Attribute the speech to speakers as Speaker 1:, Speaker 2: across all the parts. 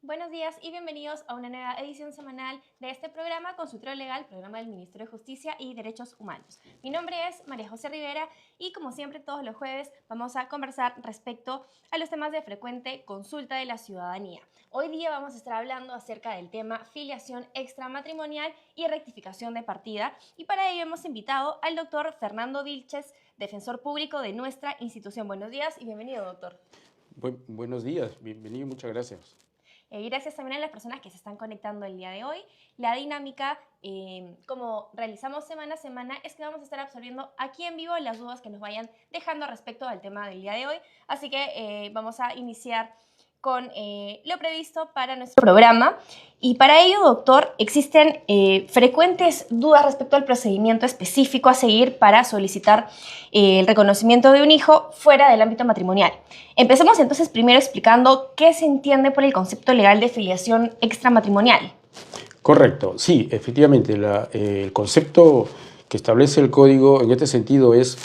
Speaker 1: Buenos días y bienvenidos a una nueva edición semanal de este programa Consultorio Legal, programa del Ministerio de Justicia y Derechos Humanos. Mi nombre es María José Rivera y como siempre todos los jueves vamos a conversar respecto a los temas de frecuente consulta de la ciudadanía. Hoy día vamos a estar hablando acerca del tema filiación extramatrimonial y rectificación de partida y para ello hemos invitado al doctor Fernando Vilches, defensor público de nuestra institución. Buenos días y bienvenido, doctor.
Speaker 2: Buenos días, bienvenido, muchas gracias.
Speaker 1: Y gracias también a las personas que se están conectando el día de hoy. La dinámica, como realizamos semana a semana, es que vamos a estar absorbiendo aquí en vivo las dudas que nos vayan dejando respecto al tema del día de hoy. Así que vamos a iniciar con lo previsto para nuestro programa. Y para ello, doctor, existen frecuentes dudas respecto al procedimiento específico a seguir para solicitar el reconocimiento de un hijo fuera del ámbito matrimonial. Empecemos entonces primero explicando qué se entiende por el concepto legal de filiación extramatrimonial.
Speaker 2: Correcto, sí, efectivamente, el concepto que establece el código en este sentido es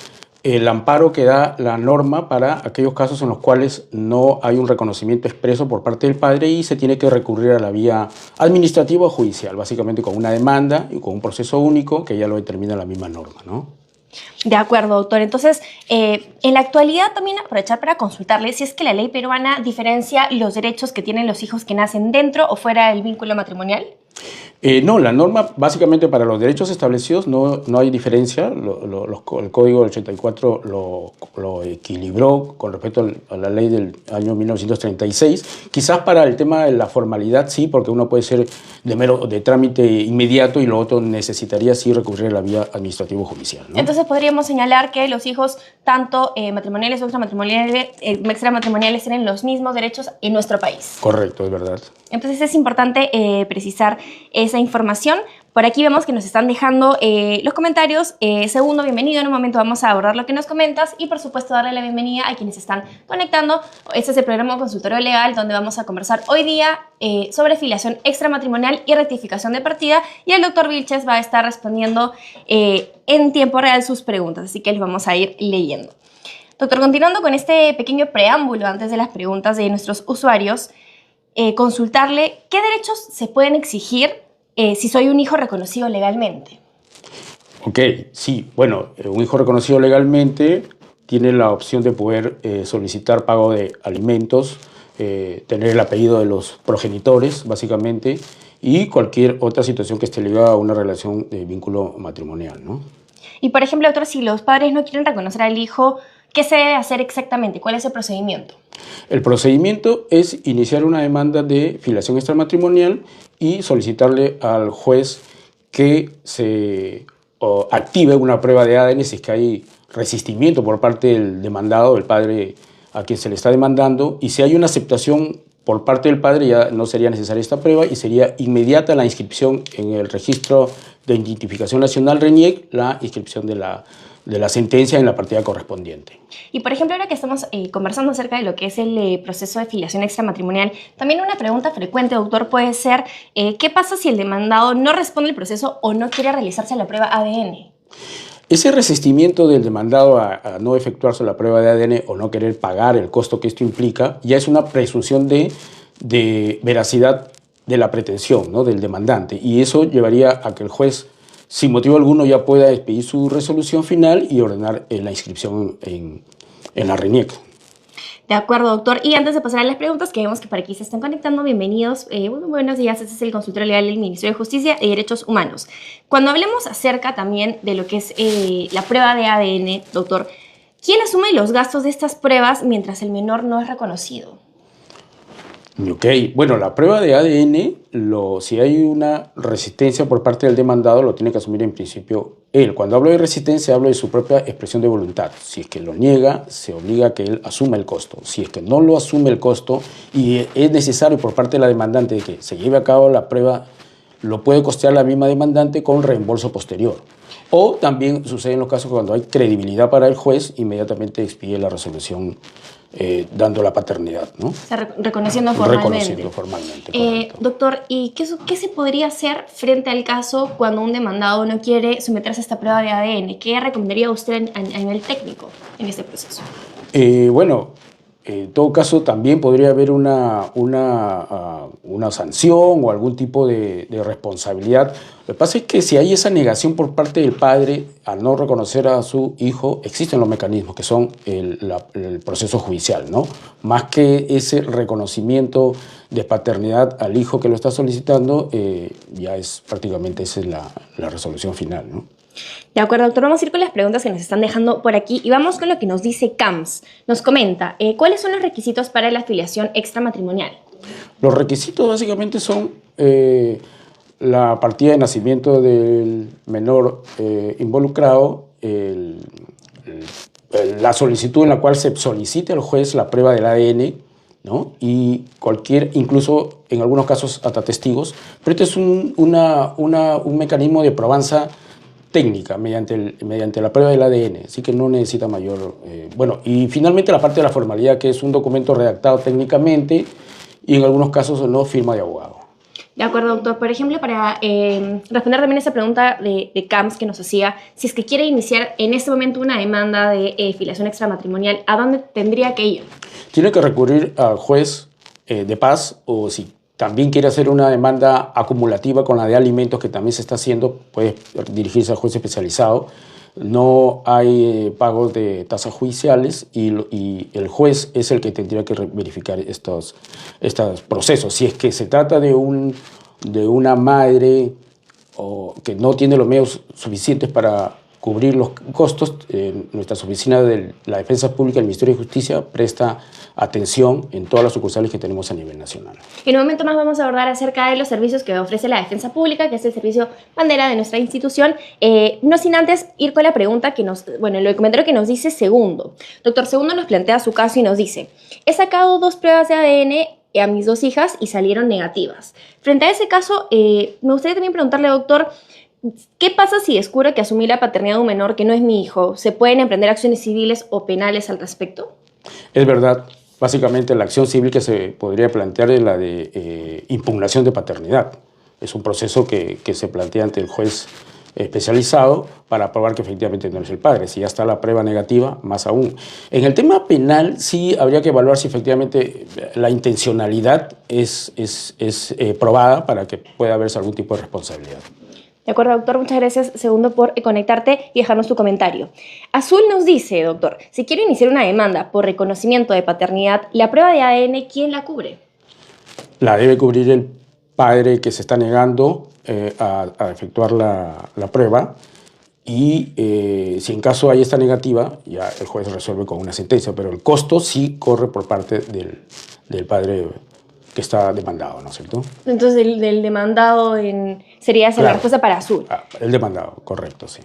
Speaker 2: el amparo que da la norma para aquellos casos en los cuales no hay un reconocimiento expreso por parte del padre y se tiene que recurrir a la vía administrativa o judicial, básicamente con una demanda y con un proceso único que ya lo determina la misma norma, ¿no?
Speaker 1: De acuerdo, doctor. Entonces, en la actualidad también aprovechar para consultarle si es que la ley peruana diferencia los derechos que tienen los hijos que nacen dentro o fuera del vínculo matrimonial.
Speaker 2: No, la norma básicamente para los derechos establecidos no hay diferencia. El Código del 84 lo equilibró con respecto a la ley del año 1936. Quizás para el tema de la formalidad sí, porque uno puede ser de trámite inmediato y lo otro necesitaría sí recurrir a la vía administrativo-judicial, ¿no?
Speaker 1: Entonces podríamos señalar que los hijos, tanto matrimoniales o extramatrimoniales, tienen los mismos derechos en nuestro país.
Speaker 2: Correcto, es verdad.
Speaker 1: Entonces es importante precisar esa información. Por aquí vemos que nos están dejando los comentarios. Segundo, bienvenido. En un momento vamos a abordar lo que nos comentas y por supuesto darle la bienvenida a quienes se están conectando. Este es el programa Consultorio Legal donde vamos a conversar hoy día sobre filiación extramatrimonial y rectificación de partida y el doctor Vilches va a estar respondiendo en tiempo real sus preguntas, así que les vamos a ir leyendo. Doctor, continuando con este pequeño preámbulo antes de las preguntas de nuestros usuarios, consultarle qué derechos se pueden exigir si soy un hijo reconocido legalmente.
Speaker 2: Ok, sí, bueno, un hijo reconocido legalmente tiene la opción de poder solicitar pago de alimentos, tener el apellido de los progenitores, básicamente, y cualquier otra situación que esté ligada a una relación de vínculo matrimonial, ¿no?
Speaker 1: Y, por ejemplo, doctor, si los padres no quieren reconocer al hijo, ¿qué se debe hacer exactamente? ¿Cuál es el procedimiento?
Speaker 2: El procedimiento es iniciar una demanda de filiación extramatrimonial y solicitarle al juez que se active una prueba de ADN si es que hay resistimiento por parte del demandado, del padre a quien se le está demandando, y si hay una aceptación por parte del padre ya no sería necesaria esta prueba y sería inmediata la inscripción en el Registro de Identificación Nacional RENIEC, la inscripción de la sentencia en la partida correspondiente.
Speaker 1: Y, por ejemplo, ahora que estamos conversando acerca de lo que es el proceso de filiación extramatrimonial, también una pregunta frecuente, doctor, puede ser ¿qué pasa si el demandado no responde al proceso o no quiere realizarse la prueba ADN?
Speaker 2: Ese resistimiento del demandado a no efectuarse la prueba de ADN o no querer pagar el costo que esto implica ya es una presunción de veracidad de la pretensión, ¿no?, del demandante, y eso llevaría a que el juez sin motivo alguno ya pueda expedir su resolución final y ordenar la inscripción en la RENIEC.
Speaker 1: De acuerdo, doctor. Y antes de pasar a las preguntas, que vemos que por aquí se están conectando, bienvenidos. Buenos días, este es el Consultorio Legal del Ministerio de Justicia y Derechos Humanos. Cuando hablemos acerca también de lo que es la prueba de ADN, doctor, ¿quién asume los gastos de estas pruebas mientras el menor no es reconocido?
Speaker 2: Ok, bueno, la prueba de ADN, si hay una resistencia por parte del demandado, lo tiene que asumir en principio él. Cuando hablo de resistencia, hablo de su propia expresión de voluntad. Si es que lo niega, se obliga a que él asuma el costo. Si es que no lo asume el costo y es necesario por parte de la demandante de que se lleve a cabo la prueba, lo puede costear la misma demandante con reembolso posterior. O también sucede en los casos cuando hay credibilidad para el juez, inmediatamente expide la resolución dando la paternidad, ¿no?
Speaker 1: O sea, reconociendo formalmente.
Speaker 2: Reconociendo formalmente,
Speaker 1: doctor, ¿y qué se podría hacer frente al caso cuando un demandado no quiere someterse a esta prueba de ADN? ¿Qué recomendaría usted a nivel técnico en este proceso?
Speaker 2: Bueno, En todo caso, también podría haber una sanción o algún tipo de responsabilidad. Lo que pasa es que si hay esa negación por parte del padre al no reconocer a su hijo, existen los mecanismos que son el proceso judicial, ¿no? Más que ese reconocimiento de paternidad al hijo que lo está solicitando, ya es prácticamente esa es la resolución final, ¿no?
Speaker 1: De acuerdo, doctor, vamos a ir con las preguntas que nos están dejando por aquí y vamos con lo que nos dice CAMS. Nos comenta, ¿cuáles son los requisitos para la afiliación extramatrimonial?
Speaker 2: Los requisitos básicamente son la partida de nacimiento del menor involucrado, la solicitud en la cual se solicite al juez la prueba del ADN, ¿no? Y incluso en algunos casos hasta testigos, pero este es un mecanismo de probanza técnica mediante la prueba del ADN, así que no necesita mayor... bueno, y finalmente la parte de la formalidad, que es un documento redactado técnicamente y en algunos casos no firma de abogado.
Speaker 1: De acuerdo, doctor. Por ejemplo, para responder también esa pregunta de CAMS que nos hacía, si es que quiere iniciar en este momento una demanda de filiación extramatrimonial, ¿a dónde tendría que ir?
Speaker 2: Tiene que recurrir al juez de paz, o si también quiere hacer una demanda acumulativa con la de alimentos que también se está haciendo, puede dirigirse al juez especializado. No hay pagos de tasas judiciales y el juez es el que tendría que verificar estos procesos. Si es que se trata de una madre que no tiene los medios suficientes para cubrir los costos, nuestras oficinas de la Defensa Pública del Ministerio de Justicia presta atención en todas las sucursales que tenemos a nivel nacional.
Speaker 1: En un momento más vamos a abordar acerca de los servicios que ofrece la Defensa Pública, que es el servicio bandera de nuestra institución, no sin antes ir con la pregunta el comentario que nos dice Segundo. Doctor Segundo nos plantea su caso y nos dice, he sacado 2 pruebas de ADN a mis 2 hijas y salieron negativas. Frente a ese caso, me gustaría también preguntarle, doctor, ¿qué pasa si descubro que asumí la paternidad de un menor que no es mi hijo? ¿Se pueden emprender acciones civiles o penales al respecto?
Speaker 2: Es verdad. Básicamente la acción civil que se podría plantear es la de impugnación de paternidad. Es un proceso que se plantea ante el juez especializado para probar que efectivamente no es el padre. Si ya está la prueba negativa, más aún. En el tema penal sí habría que evaluar si efectivamente la intencionalidad es probada para que pueda haberse algún tipo de responsabilidad.
Speaker 1: De acuerdo, doctor. Muchas gracias, Segundo, por conectarte y dejarnos tu comentario. Azul nos dice, doctor, si quiero iniciar una demanda por reconocimiento de paternidad, ¿la prueba de ADN quién la cubre?
Speaker 2: La debe cubrir el padre que se está negando a efectuar la prueba y si en caso hay esta negativa, ya el juez resuelve con una sentencia, pero el costo sí corre por parte del padre que está demandado, ¿no es cierto?
Speaker 1: Entonces, del demandado sería esa la respuesta para Azul.
Speaker 2: El demandado, correcto, sí.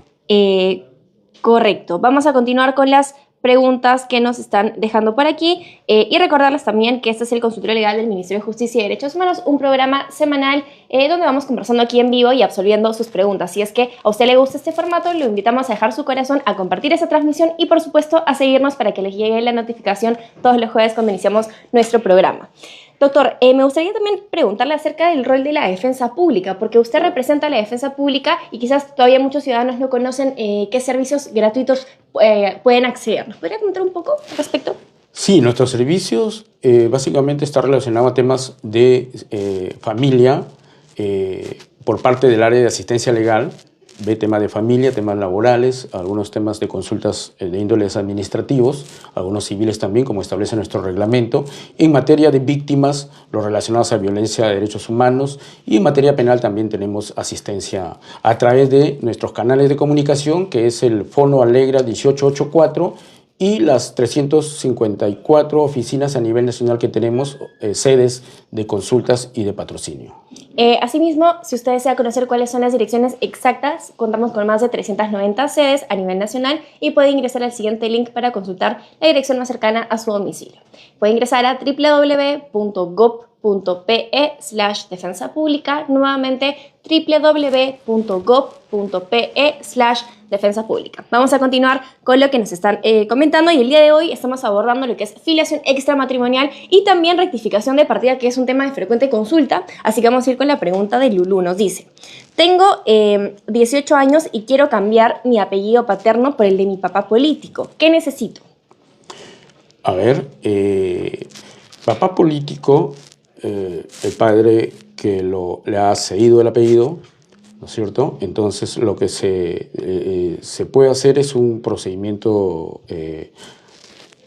Speaker 1: Correcto. Vamos a continuar con las preguntas que nos están dejando por aquí y recordarles también que este es el Consultorio Legal del Ministerio de Justicia y Derechos Humanos, un programa semanal donde vamos conversando aquí en vivo y absolviendo sus preguntas. Si es que a usted le gusta este formato, lo invitamos a dejar su corazón, a compartir esa transmisión y por supuesto a seguirnos para que les llegue la notificación todos los jueves cuando iniciamos nuestro programa. Doctor, me gustaría también preguntarle acerca del rol de la defensa pública, porque usted representa a la defensa pública y quizás todavía muchos ciudadanos no conocen qué servicios gratuitos pueden acceder. ¿Nos podría comentar un poco al respecto?
Speaker 2: Sí, nuestros servicios básicamente están relacionados a temas de familia por parte del área de asistencia legal, ve temas de familia, temas laborales, algunos temas de consultas de índoles administrativos, algunos civiles también, como establece nuestro reglamento. En materia de víctimas, los relacionados a violencia de derechos humanos, y en materia penal también tenemos asistencia a través de nuestros canales de comunicación, que es el Fono Alegra 1884 y las 354 oficinas a nivel nacional que tenemos, sedes de consultas y de patrocinio.
Speaker 1: Asimismo, si usted desea conocer cuáles son las direcciones exactas, contamos con más de 390 sedes a nivel nacional y puede ingresar al siguiente link para consultar la dirección más cercana a su domicilio. Puede ingresar a www.gov.pe/defensa pública, nuevamente www.gov.pe/defensa pública. Vamos a continuar con lo que nos están comentando y el día de hoy estamos abordando lo que es filiación extramatrimonial y también rectificación de partida, que es un tema de frecuente consulta, así que vamos a ir con la pregunta de Lulú. Nos dice, tengo 18 años y quiero cambiar mi apellido paterno por el de mi papá político. ¿Qué necesito?
Speaker 2: A ver, papá político, el padre que le ha cedido el apellido, ¿no es cierto? Entonces lo que se puede hacer es un procedimiento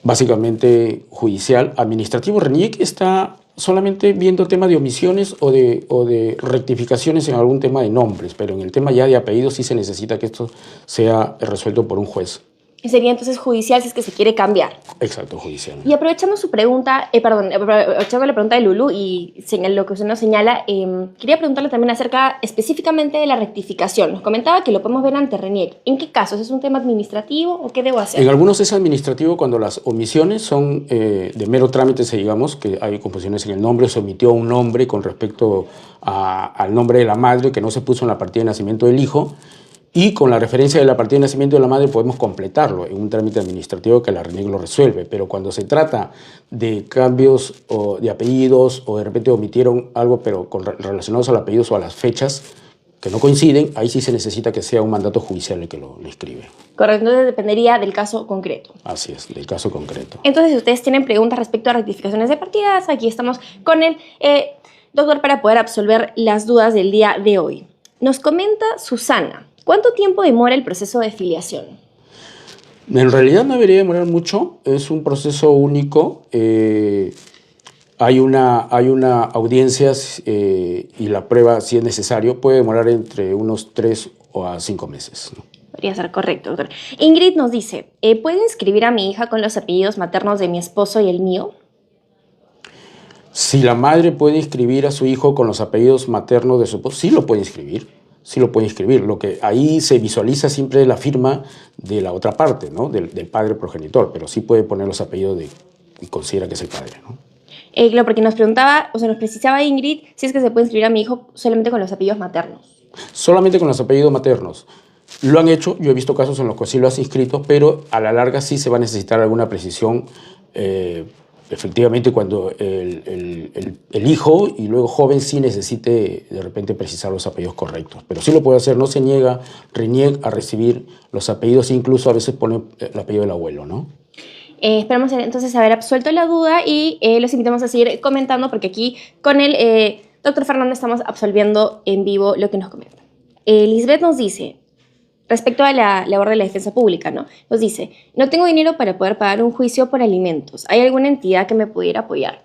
Speaker 2: básicamente judicial. Administrativo, RENIEC está solamente viendo temas de omisiones o de rectificaciones en algún tema de nombres, pero en el tema ya de apellidos sí se necesita que esto sea resuelto por un juez.
Speaker 1: Y sería entonces judicial si es que se quiere cambiar.
Speaker 2: Exacto, judicial.
Speaker 1: Y aprovechando su pregunta, aprovechando la pregunta de Lulu y lo que usted nos señala, quería preguntarle también acerca específicamente de la rectificación. Nos comentaba que lo podemos ver ante RENIEC. ¿En qué casos? ¿Es un tema administrativo o qué debo hacer?
Speaker 2: En algunos es administrativo cuando las omisiones son de mero trámite, digamos, que hay confusiones en el nombre, se omitió un nombre con respecto al nombre de la madre que no se puso en la partida de nacimiento del hijo. Y con la referencia de la partida de nacimiento de la madre podemos completarlo en un trámite administrativo que la RENIEC lo resuelve. Pero cuando se trata de cambios de apellidos o de repente omitieron algo pero relacionados al apellido o a las fechas que no coinciden, ahí sí se necesita que sea un mandato judicial el que lo escribe.
Speaker 1: Correcto, entonces dependería del caso concreto.
Speaker 2: Así es, del caso concreto.
Speaker 1: Entonces, si ustedes tienen preguntas respecto a rectificaciones de partidas, aquí estamos con el doctor para poder absolver las dudas del día de hoy. Nos comenta Susana. ¿Cuánto tiempo demora el proceso de filiación?
Speaker 2: En realidad no debería demorar mucho, es un proceso único. Hay una audiencia y la prueba, si es necesario, puede demorar entre unos 3 a 5 meses, ¿no?
Speaker 1: Podría ser correcto, doctor. Ingrid nos dice, ¿puedo inscribir a mi hija con los apellidos maternos de mi esposo y el mío?
Speaker 2: Si la madre puede inscribir a su hijo con los apellidos maternos de su esposo, sí lo puede inscribir. Sí lo puede inscribir. Lo que ahí se visualiza siempre es la firma de la otra parte, ¿no? Del padre progenitor, pero sí puede poner los apellidos y considera que es el padre, ¿no?
Speaker 1: Claro, porque nos preguntaba, o sea, nos precisaba Ingrid si es que se puede inscribir a mi hijo solamente con los apellidos maternos.
Speaker 2: Solamente con los apellidos maternos. Lo han hecho, yo he visto casos en los que sí lo has inscrito, pero a la larga sí se va a necesitar alguna precisión. Efectivamente, cuando el hijo y luego joven sí necesite de repente precisar los apellidos correctos. Pero sí lo puede hacer, no se niega RENIEC a recibir los apellidos, incluso a veces pone el apellido del abuelo, ¿no?
Speaker 1: Esperamos entonces haber absuelto la duda y los invitamos a seguir comentando porque aquí con el doctor Fernando estamos absolviendo en vivo lo que nos comenta. Lisbeth nos dice, respecto a la labor de la defensa pública, ¿no? Nos dice, no tengo dinero para poder pagar un juicio por alimentos. ¿Hay alguna entidad que me pudiera apoyar?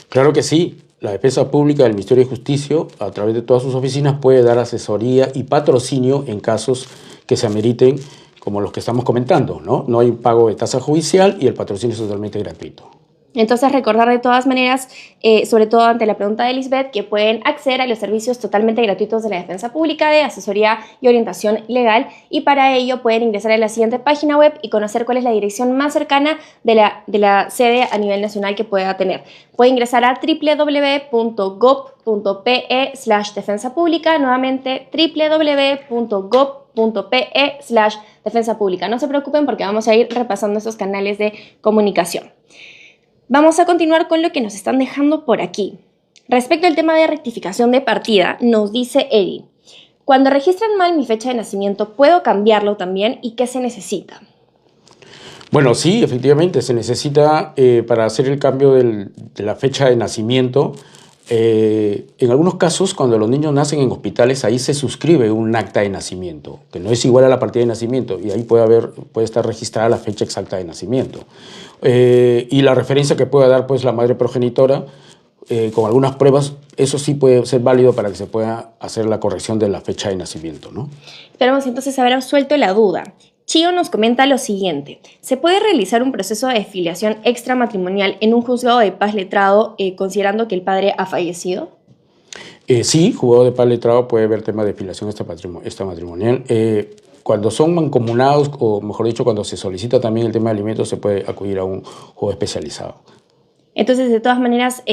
Speaker 2: Claro que sí. La defensa pública del Ministerio de Justicia, a través de todas sus oficinas, puede dar asesoría y patrocinio en casos que se ameriten, como los que estamos comentando, ¿no? No hay pago de tasa judicial y el patrocinio es totalmente gratuito.
Speaker 1: Entonces, recordar de todas maneras, sobre todo ante la pregunta de Lisbeth, que pueden acceder a los servicios totalmente gratuitos de la defensa pública de asesoría y orientación legal, y para ello pueden ingresar a la siguiente página web y conocer cuál es la dirección más cercana de la sede a nivel nacional que pueda tener. Puede ingresar a www.gov.pe/defensa pública, nuevamente www.gov.pe/defensa pública. No se preocupen porque vamos a ir repasando estos canales de comunicación. Vamos a continuar con lo que nos están dejando por aquí. Respecto al tema de rectificación de partida, nos dice Eri, cuando registran mal mi fecha de nacimiento, ¿puedo cambiarlo también? ¿Y qué se necesita?
Speaker 2: Bueno, sí, efectivamente, se necesita para hacer el cambio de la fecha de nacimiento. En algunos casos, cuando los niños nacen en hospitales, ahí se suscribe un acta de nacimiento, que no es igual a la partida de nacimiento, y ahí puede estar registrada la fecha exacta de nacimiento. Y la referencia que pueda dar pues, la madre progenitora, con algunas pruebas, eso sí puede ser válido para que se pueda hacer la corrección de la fecha de nacimiento, ¿no?
Speaker 1: Esperamos entonces haber resuelto la duda. Chío nos comenta lo siguiente. ¿Se puede realizar un proceso de filiación extramatrimonial en un juzgado de paz letrado considerando que el padre ha fallecido?
Speaker 2: Sí, juzgado de paz letrado puede haber temas de filiación extramatrimonial. Cuando son mancomunados, o mejor dicho, cuando se solicita también el tema de alimentos, se puede acudir a un juez especializado.
Speaker 1: Entonces, de todas maneras,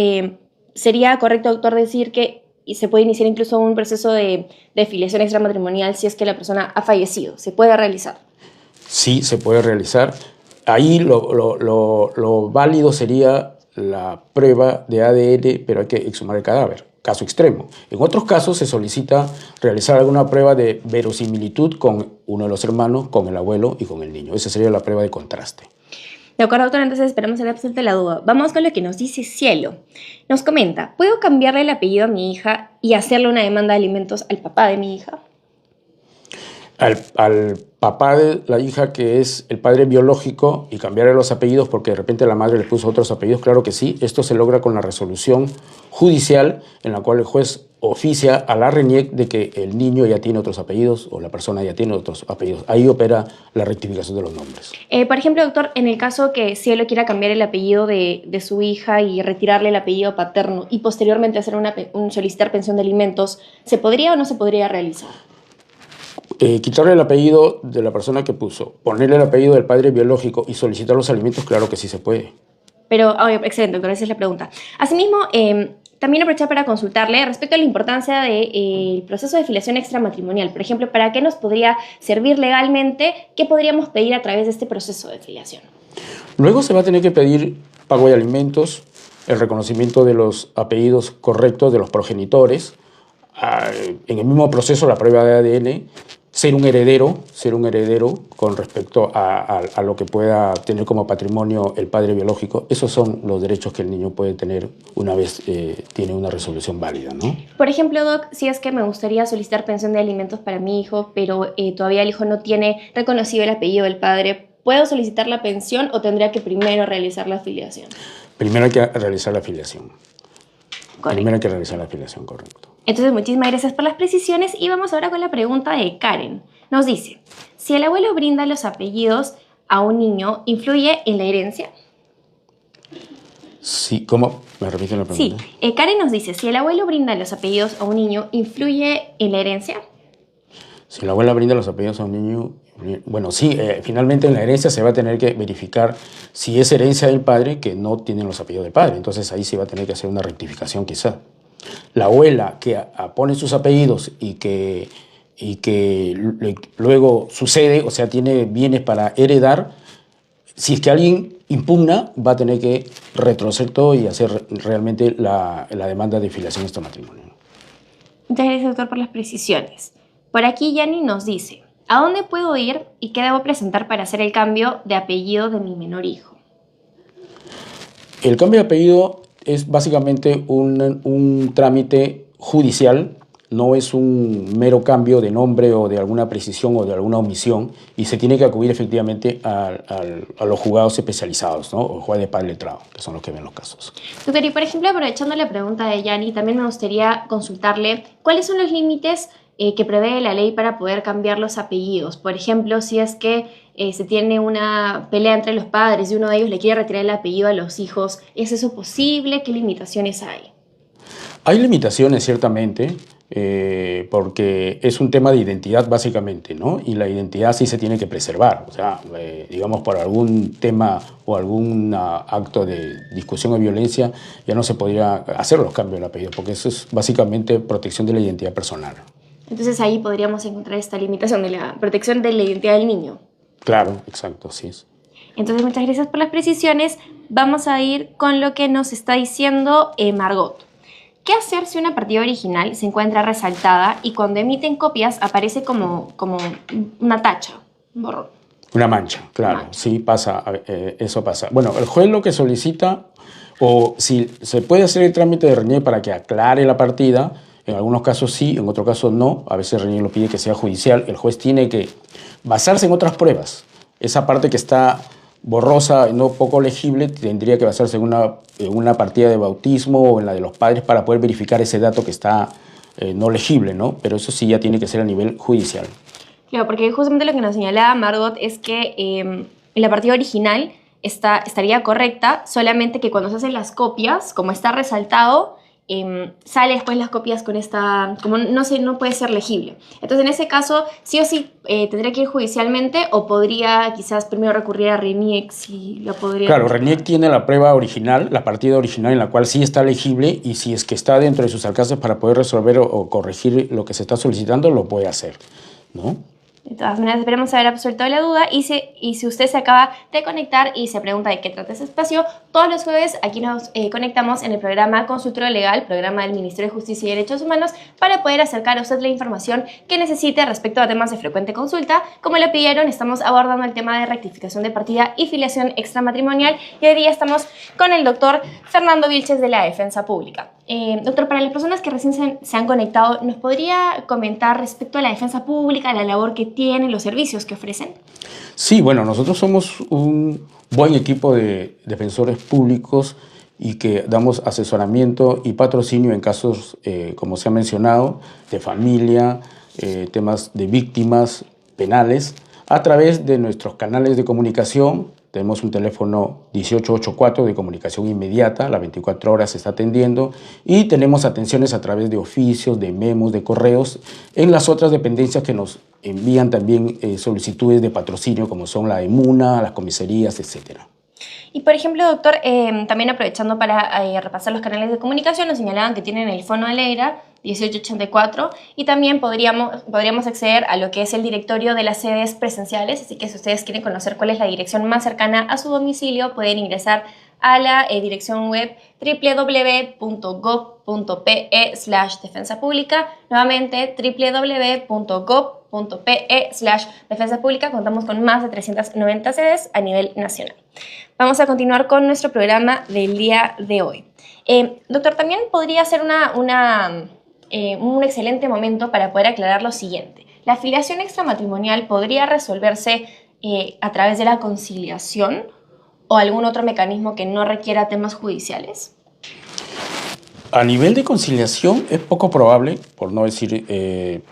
Speaker 1: ¿sería correcto, doctor, decir que se puede iniciar incluso un proceso de filiación extramatrimonial si es que la persona ha fallecido? ¿Se puede realizar? Sí,
Speaker 2: se puede realizar. Ahí lo válido sería la prueba de ADN, pero hay que exhumar el cadáver. Caso extremo. En otros casos se solicita realizar alguna prueba de verosimilitud con uno de los hermanos, con el abuelo y con el niño. Esa sería la prueba de contraste.
Speaker 1: De acuerdo, doctora, entonces esperamos haber resuelto la duda. Vamos con lo que nos dice Cielo. Nos comenta, ¿puedo cambiarle el apellido a mi hija y hacerle una demanda de alimentos al papá de mi hija?
Speaker 2: Al papá de la hija, que es el padre biológico, y cambiarle los apellidos porque de repente la madre le puso otros apellidos, claro que sí. Esto se logra con la resolución judicial en la cual el juez oficia a la RENIEC de que el niño ya tiene otros apellidos o la persona ya tiene otros apellidos. Ahí opera la rectificación de los nombres.
Speaker 1: Por ejemplo, doctor, en el caso que Cielo quiera cambiar el apellido de su hija y retirarle el apellido paterno y posteriormente hacer solicitar pensión de alimentos, ¿se podría o no se podría realizar?
Speaker 2: Quitarle el apellido de la persona que puso, ponerle el apellido del padre biológico y solicitar los alimentos, claro que sí se puede.
Speaker 1: Pero, excelente, doctor, esa es la pregunta. Asimismo, también aprovechar para consultarle respecto a la importancia del proceso de filiación extramatrimonial. Por ejemplo, ¿para qué nos podría servir legalmente? ¿Qué podríamos pedir a través de este proceso de filiación?
Speaker 2: Luego se va a tener que pedir pago de alimentos, el reconocimiento de los apellidos correctos de los progenitores, en el mismo proceso la prueba de ADN, ser un heredero con respecto a lo que pueda tener como patrimonio el padre biológico. Esos son los derechos que el niño puede tener una vez tiene una resolución válida, ¿no?
Speaker 1: Por ejemplo, doc, si es que me gustaría solicitar pensión de alimentos para mi hijo, pero todavía el hijo no tiene reconocido el apellido del padre, ¿puedo solicitar la pensión o tendría que primero realizar la afiliación?
Speaker 2: Primero hay que realizar la afiliación.
Speaker 1: Correcto.
Speaker 2: Primero hay que realizar la afiliación, correcto.
Speaker 1: Entonces, muchísimas gracias por las precisiones y vamos ahora con la pregunta de Karen. Nos dice, si el abuelo brinda los apellidos a un niño, ¿influye en la herencia?
Speaker 2: Sí, ¿cómo? ¿Me repite la pregunta?
Speaker 1: Sí, Karen nos dice, si el abuelo brinda los apellidos a un niño, ¿influye en la herencia?
Speaker 2: Si la abuela brinda los apellidos a un niño, bueno, sí, finalmente en la herencia se va a tener que verificar si es herencia del padre que no tienen los apellidos del padre. Entonces ahí se va a tener que hacer una rectificación quizá. La abuela que pone sus apellidos y que luego sucede, o sea, tiene bienes para heredar, si es que alguien impugna, va a tener que retroceder todo y hacer realmente la demanda de filiación extramatrimonial.
Speaker 1: Muchas gracias, doctor, por las precisiones. Por aquí Yanni nos dice, ¿a dónde puedo ir y qué debo presentar para hacer el cambio de apellido de mi menor hijo?
Speaker 2: El cambio de apellido es básicamente un trámite judicial, no es un mero cambio de nombre o de alguna precisión o de alguna omisión, y se tiene que acudir efectivamente a los juzgados especializados, ¿no? O juez de paz letrado, que son los que ven los casos.
Speaker 1: Doctor, y por ejemplo, aprovechando la pregunta de Yanni, también me gustaría consultarle cuáles son los límites que prevé la ley para poder cambiar los apellidos. Por ejemplo, si es que se tiene una pelea entre los padres y uno de ellos le quiere retirar el apellido a los hijos, ¿es eso posible? ¿Qué limitaciones hay?
Speaker 2: Hay limitaciones, ciertamente, porque es un tema de identidad, básicamente, ¿no? Y la identidad sí se tiene que preservar. O sea, digamos, por algún tema o algún acto de discusión o violencia, ya no se podría hacer los cambios del apellido, porque eso es básicamente protección de la identidad personal.
Speaker 1: Entonces ahí podríamos encontrar esta limitación de la protección de la identidad del niño.
Speaker 2: Claro, exacto, así es.
Speaker 1: Entonces, muchas gracias por las precisiones. Vamos a ir con lo que nos está diciendo Margot. ¿Qué hacer si una partida original se encuentra resaltada y cuando emiten copias aparece como una tacha, un borrón?
Speaker 2: Una mancha, claro, sí pasa, eso pasa. Bueno, el juez lo que solicita, o si se puede hacer el trámite de RENIEC para que aclare la partida, en algunos casos sí, en otros casos no. A veces RENIEC lo pide que sea judicial. El juez tiene que basarse en otras pruebas. Esa parte que está borrosa, no poco legible, tendría que basarse en una partida de bautismo o en la de los padres para poder verificar ese dato que está no legible, ¿no? Pero eso sí ya tiene que ser a nivel judicial.
Speaker 1: Claro, porque justamente lo que nos señalaba Margot es que en la partida original estaría correcta, solamente que cuando se hacen las copias, como está resaltado, sale después las copias con esta, como no puede ser legible. Entonces, en ese caso, sí o sí tendría que ir judicialmente o podría quizás primero recurrir a RENIEC si lo podría...
Speaker 2: Claro, RENIEC tiene la prueba original, la partida original en la cual sí está legible y si es que está dentro de sus alcances para poder resolver o corregir lo que se está solicitando, lo puede hacer, ¿no?
Speaker 1: De todas maneras, esperemos haber absuelto la duda. Y si usted se acaba de conectar y se pregunta de qué trata ese espacio, todos los jueves aquí nos conectamos en el programa Consultorio Legal, programa del Ministerio de Justicia y Derechos Humanos, para poder acercar a usted la información que necesite respecto a temas de frecuente consulta. Como le pidieron, estamos abordando el tema de rectificación de partida y filiación extramatrimonial. Y hoy día estamos con el doctor Fernando Vilches de la Defensa Pública. Doctor, para las personas que recién se han conectado, ¿nos podría comentar respecto a la defensa pública, la labor que tienen, los servicios que ofrecen?
Speaker 2: Sí, bueno, nosotros somos un buen equipo de defensores públicos y que damos asesoramiento y patrocinio en casos, como se ha mencionado, de familia, temas de víctimas penales, a través de nuestros canales de comunicación. Tenemos un teléfono 1884 de comunicación inmediata, las 24 horas se está atendiendo, y tenemos atenciones a través de oficios, de memos, de correos, en las otras dependencias que nos envían también solicitudes de patrocinio, como son la EMUNA, las comisarías, etcétera.
Speaker 1: Y por ejemplo, doctor, también aprovechando para repasar los canales de comunicación, nos señalaban que tienen el Fono Alegra 1884 y también podríamos acceder a lo que es el directorio de las sedes presenciales, así que si ustedes quieren conocer cuál es la dirección más cercana a su domicilio, pueden ingresar a la dirección web www.gov.pe/defensa pública. Nuevamente, www.gov.pe/defensa pública. Contamos con más de 390 sedes a nivel nacional. Vamos a continuar con nuestro programa del día de hoy. Doctor, también podría ser un excelente momento para poder aclarar lo siguiente. ¿La filiación extramatrimonial podría resolverse a través de la conciliación o algún otro mecanismo que no requiera temas judiciales?
Speaker 2: A nivel de conciliación es poco probable, por no decir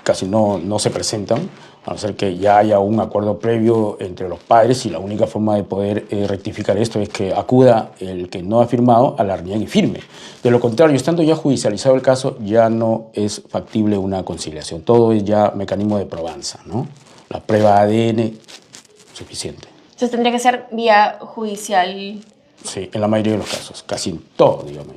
Speaker 2: casi no se presentan, a no ser que ya haya un acuerdo previo entre los padres, y la única forma de poder rectificar esto es que acuda el que no ha firmado a la reunión y firme. De lo contrario, estando ya judicializado el caso, ya no es factible una conciliación. Todo es ya mecanismo de probanza, ¿no? La prueba ADN, suficiente.
Speaker 1: Entonces tendría que ser vía judicial.
Speaker 2: Sí, en la mayoría de los casos, casi en todo, digamos.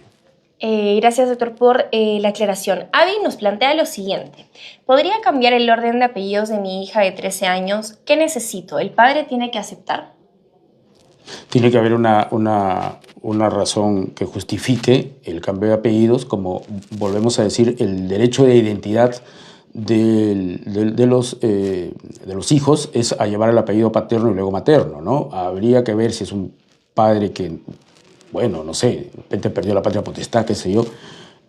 Speaker 1: Gracias, doctor, por la aclaración. Avi nos plantea lo siguiente. ¿Podría cambiar el orden de apellidos de mi hija de 13 años? ¿Qué necesito? ¿El padre tiene que aceptar?
Speaker 2: Tiene que haber una razón que justifique el cambio de apellidos, como volvemos a decir, el derecho de identidad de los hijos es a llevar el apellido paterno y luego materno, ¿no? Habría que ver si es un padre que, bueno, no sé, de repente perdió la patria potestad, qué sé yo.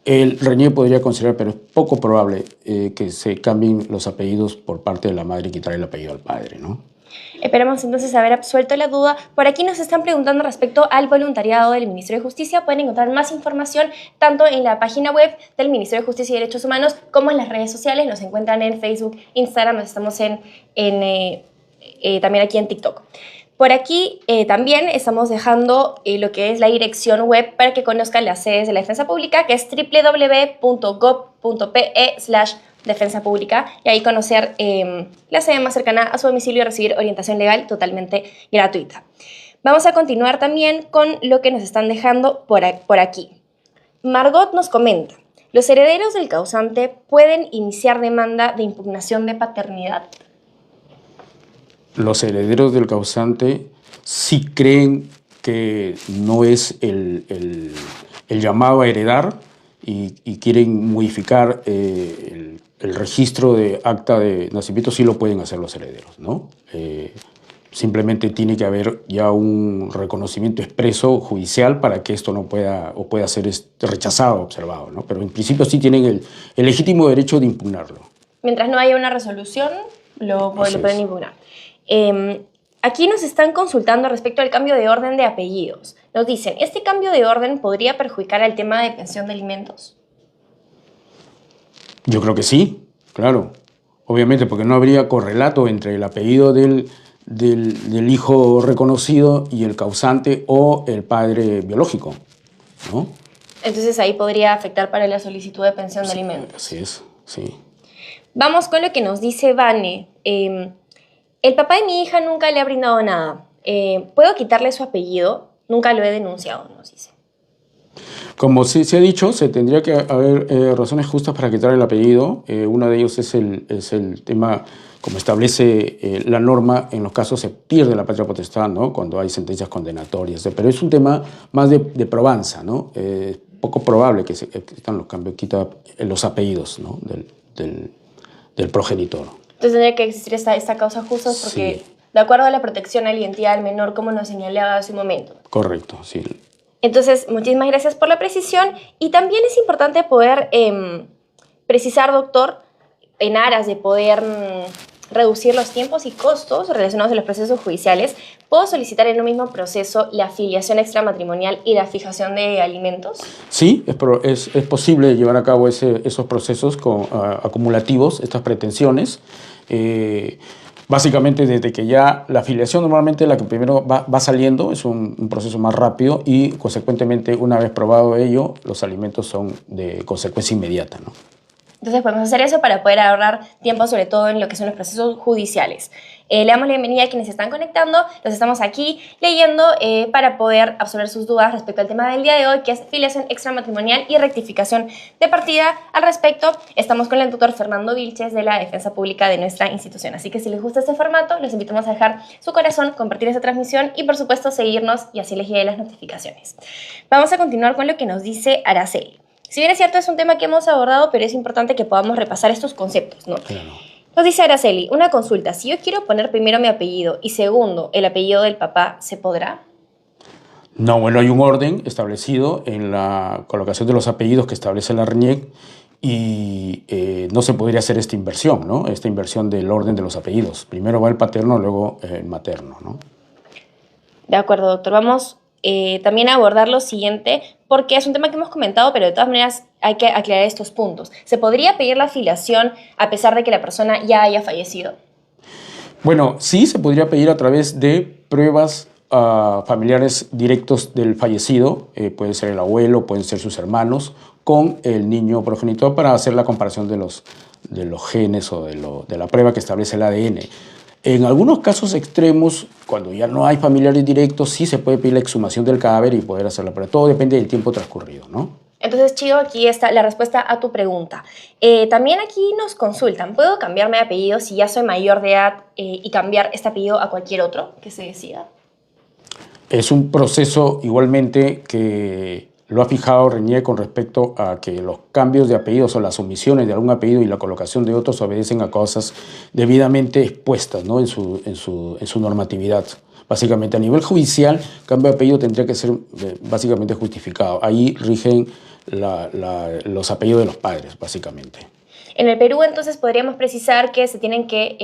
Speaker 2: El RENIE podría considerar, pero es poco probable que se cambien los apellidos por parte de la madre y quitar el apellido al padre, ¿no?
Speaker 1: Esperamos entonces haber absuelto la duda. Por aquí nos están preguntando respecto al voluntariado del Ministerio de Justicia. Pueden encontrar más información tanto en la página web del Ministerio de Justicia y Derechos Humanos como en las redes sociales. Nos encuentran en Facebook, Instagram, estamos también aquí en TikTok. Por aquí también estamos dejando lo que es la dirección web para que conozcan las sedes de la Defensa Pública, que es www.gov.pe/Defensa Pública, y ahí conocer la sede más cercana a su domicilio y recibir orientación legal totalmente gratuita. Vamos a continuar también con lo que nos están dejando por aquí. Margot nos comenta, ¿los herederos del causante pueden iniciar demanda de impugnación de paternidad?
Speaker 2: Los herederos del causante sí creen que no es el llamado a heredar y quieren modificar el registro de acta de nacimiento, sí lo pueden hacer los herederos, ¿no? Simplemente tiene que haber ya un reconocimiento expreso judicial para que esto no pueda ser rechazado o observado, ¿no? Pero en principio sí tienen el legítimo derecho de impugnarlo.
Speaker 1: Mientras no haya una resolución, lo pueden impugnar. Aquí nos están consultando respecto al cambio de orden de apellidos. Nos dicen, ¿este cambio de orden podría perjudicar al tema de pensión de alimentos?
Speaker 2: Yo creo que sí, claro. Obviamente, porque no habría correlato entre el apellido del hijo reconocido y el causante o el padre biológico, ¿no?
Speaker 1: Entonces ahí podría afectar para la solicitud de pensión de alimentos.
Speaker 2: Así es, sí.
Speaker 1: Vamos con lo que nos dice Vane. El papá de mi hija nunca le ha brindado nada. ¿Puedo quitarle su apellido? Nunca lo he denunciado, nos dice.
Speaker 2: Como se ha dicho, se tendría que haber razones justas para quitar el apellido. Uno de ellos es el tema, como establece la norma, en los casos se pierde la patria potestad, ¿no? Cuando hay sentencias condenatorias. Pero es un tema más de probanza, ¿no? Poco probable que se quitan los cambios, quita los apellidos, ¿no? del progenitor.
Speaker 1: Entonces tendría que existir esta causa justa porque,
Speaker 2: Sí.
Speaker 1: de acuerdo a la protección a la identidad del menor, como nos señalaba hace un momento.
Speaker 2: Correcto, sí.
Speaker 1: Entonces, muchísimas gracias por la precisión. Y también es importante poder precisar, doctor, en aras de poder reducir los tiempos y costos relacionados a los procesos judiciales, ¿puedo solicitar en un mismo proceso la filiación extramatrimonial y la fijación de alimentos?
Speaker 2: Sí, es posible llevar a cabo esos procesos acumulativos, estas pretensiones. Básicamente, desde que ya la filiación normalmente la que primero va saliendo, es un proceso más rápido y, consecuentemente, una vez probado ello, los alimentos son de consecuencia inmediata, ¿no?
Speaker 1: Entonces podemos hacer eso para poder ahorrar tiempo, sobre todo en lo que son los procesos judiciales. Le damos la bienvenida a quienes se están conectando. Los estamos aquí leyendo para poder absolver sus dudas respecto al tema del día de hoy, que es filiación extramatrimonial y rectificación de partida. Al respecto, estamos con el doctor Fernando Vilches de la Defensa Pública de nuestra institución. Así que si les gusta este formato, los invitamos a dejar su corazón, compartir esta transmisión y, por supuesto, seguirnos y así les lleguen las notificaciones. Vamos a continuar con lo que nos dice Araceli. Si bien es cierto, es un tema que hemos abordado, pero es importante que podamos repasar estos conceptos, ¿no?
Speaker 2: Claro.
Speaker 1: Nos dice Araceli, una consulta. Si yo quiero poner primero mi apellido y segundo el apellido del papá, ¿se podrá?
Speaker 2: No, bueno, hay un orden establecido en la colocación de los apellidos que establece la RENIEC y no se podría hacer esta inversión, ¿no? Esta inversión del orden de los apellidos. Primero va el paterno, luego el materno, ¿no?
Speaker 1: De acuerdo, doctor. Vamos también a abordar lo siguiente, porque es un tema que hemos comentado, pero de todas maneras hay que aclarar estos puntos. ¿Se podría pedir la filiación a pesar de que la persona ya haya fallecido?
Speaker 2: Bueno, sí se podría pedir a través de pruebas familiares directos del fallecido, puede ser el abuelo, pueden ser sus hermanos, con el niño progenitor para hacer la comparación de los genes o de la prueba que establece el ADN. En algunos casos extremos, cuando ya no hay familiares directos, sí se puede pedir la exhumación del cadáver y poder hacerla, pero todo depende del tiempo transcurrido, ¿no?
Speaker 1: Entonces, Chido, aquí está la respuesta a tu pregunta. También aquí nos consultan, ¿puedo cambiarme de apellido si ya soy mayor de edad y cambiar este apellido a cualquier otro que se decida?
Speaker 2: Es un proceso igualmente que lo ha fijado RENIEC con respecto a que los cambios de apellidos o las omisiones de algún apellido y la colocación de otros obedecen a causas debidamente expuestas, ¿no? en su normatividad. Básicamente, a nivel judicial, cambio de apellido tendría que ser básicamente justificado. Ahí rigen los apellidos de los padres, básicamente.
Speaker 1: En el Perú, entonces, podríamos precisar que se tienen que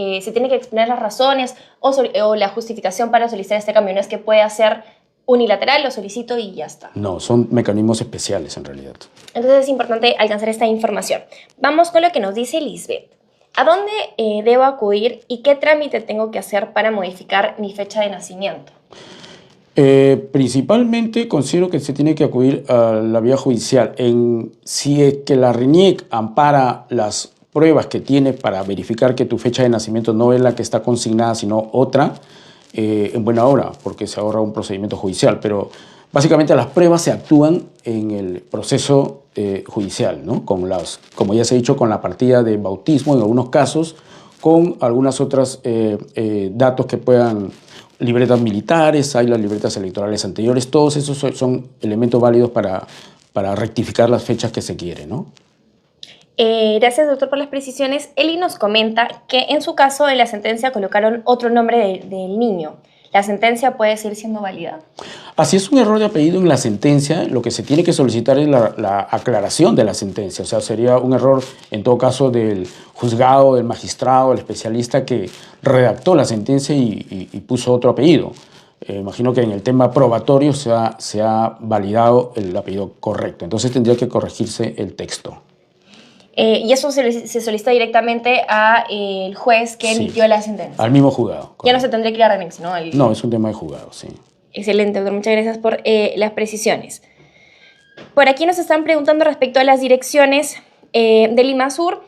Speaker 1: exponer las razones o la justificación para solicitar este cambio. No es que pueda ser unilateral, lo solicito y ya está.
Speaker 2: No, son mecanismos especiales en realidad.
Speaker 1: Entonces es importante alcanzar esta información. Vamos con lo que nos dice Lisbeth. ¿A dónde debo acudir y qué trámite tengo que hacer para modificar mi fecha de nacimiento?
Speaker 2: Principalmente considero que se tiene que acudir a la vía judicial. Si es que la RENIEC ampara las pruebas que tiene para verificar que tu fecha de nacimiento no es la que está consignada, sino otra, en buena hora, porque se ahorra un procedimiento judicial. Pero básicamente las pruebas se actúan en el proceso judicial, ¿no? Como ya se ha dicho, con la partida de bautismo en algunos casos, con algunas otras datos que puedan, libretas militares, hay las libretas electorales anteriores, todos esos son elementos válidos para rectificar las fechas que se quiere, ¿no?
Speaker 1: Gracias, doctor, por las precisiones. Eli nos comenta que en su caso en la sentencia colocaron otro nombre del niño. ¿La sentencia puede seguir siendo válida?
Speaker 2: Así es, un error de apellido en la sentencia, lo que se tiene que solicitar es la aclaración de la sentencia. O sea, sería un error en todo caso del juzgado, del magistrado, del especialista que redactó la sentencia y puso otro apellido. Imagino que en el tema probatorio se ha validado el apellido correcto. Entonces tendría que corregirse el texto.
Speaker 1: Y eso se solicita directamente al juez que emitió la sentencia.
Speaker 2: Al mismo juzgado. Correcto.
Speaker 1: Ya no se tendría que ir a remix, ¿no?
Speaker 2: No, es un tema de juzgado, sí.
Speaker 1: Excelente, doctor. Muchas gracias por las precisiones. Por aquí nos están preguntando respecto a las direcciones de Lima Sur.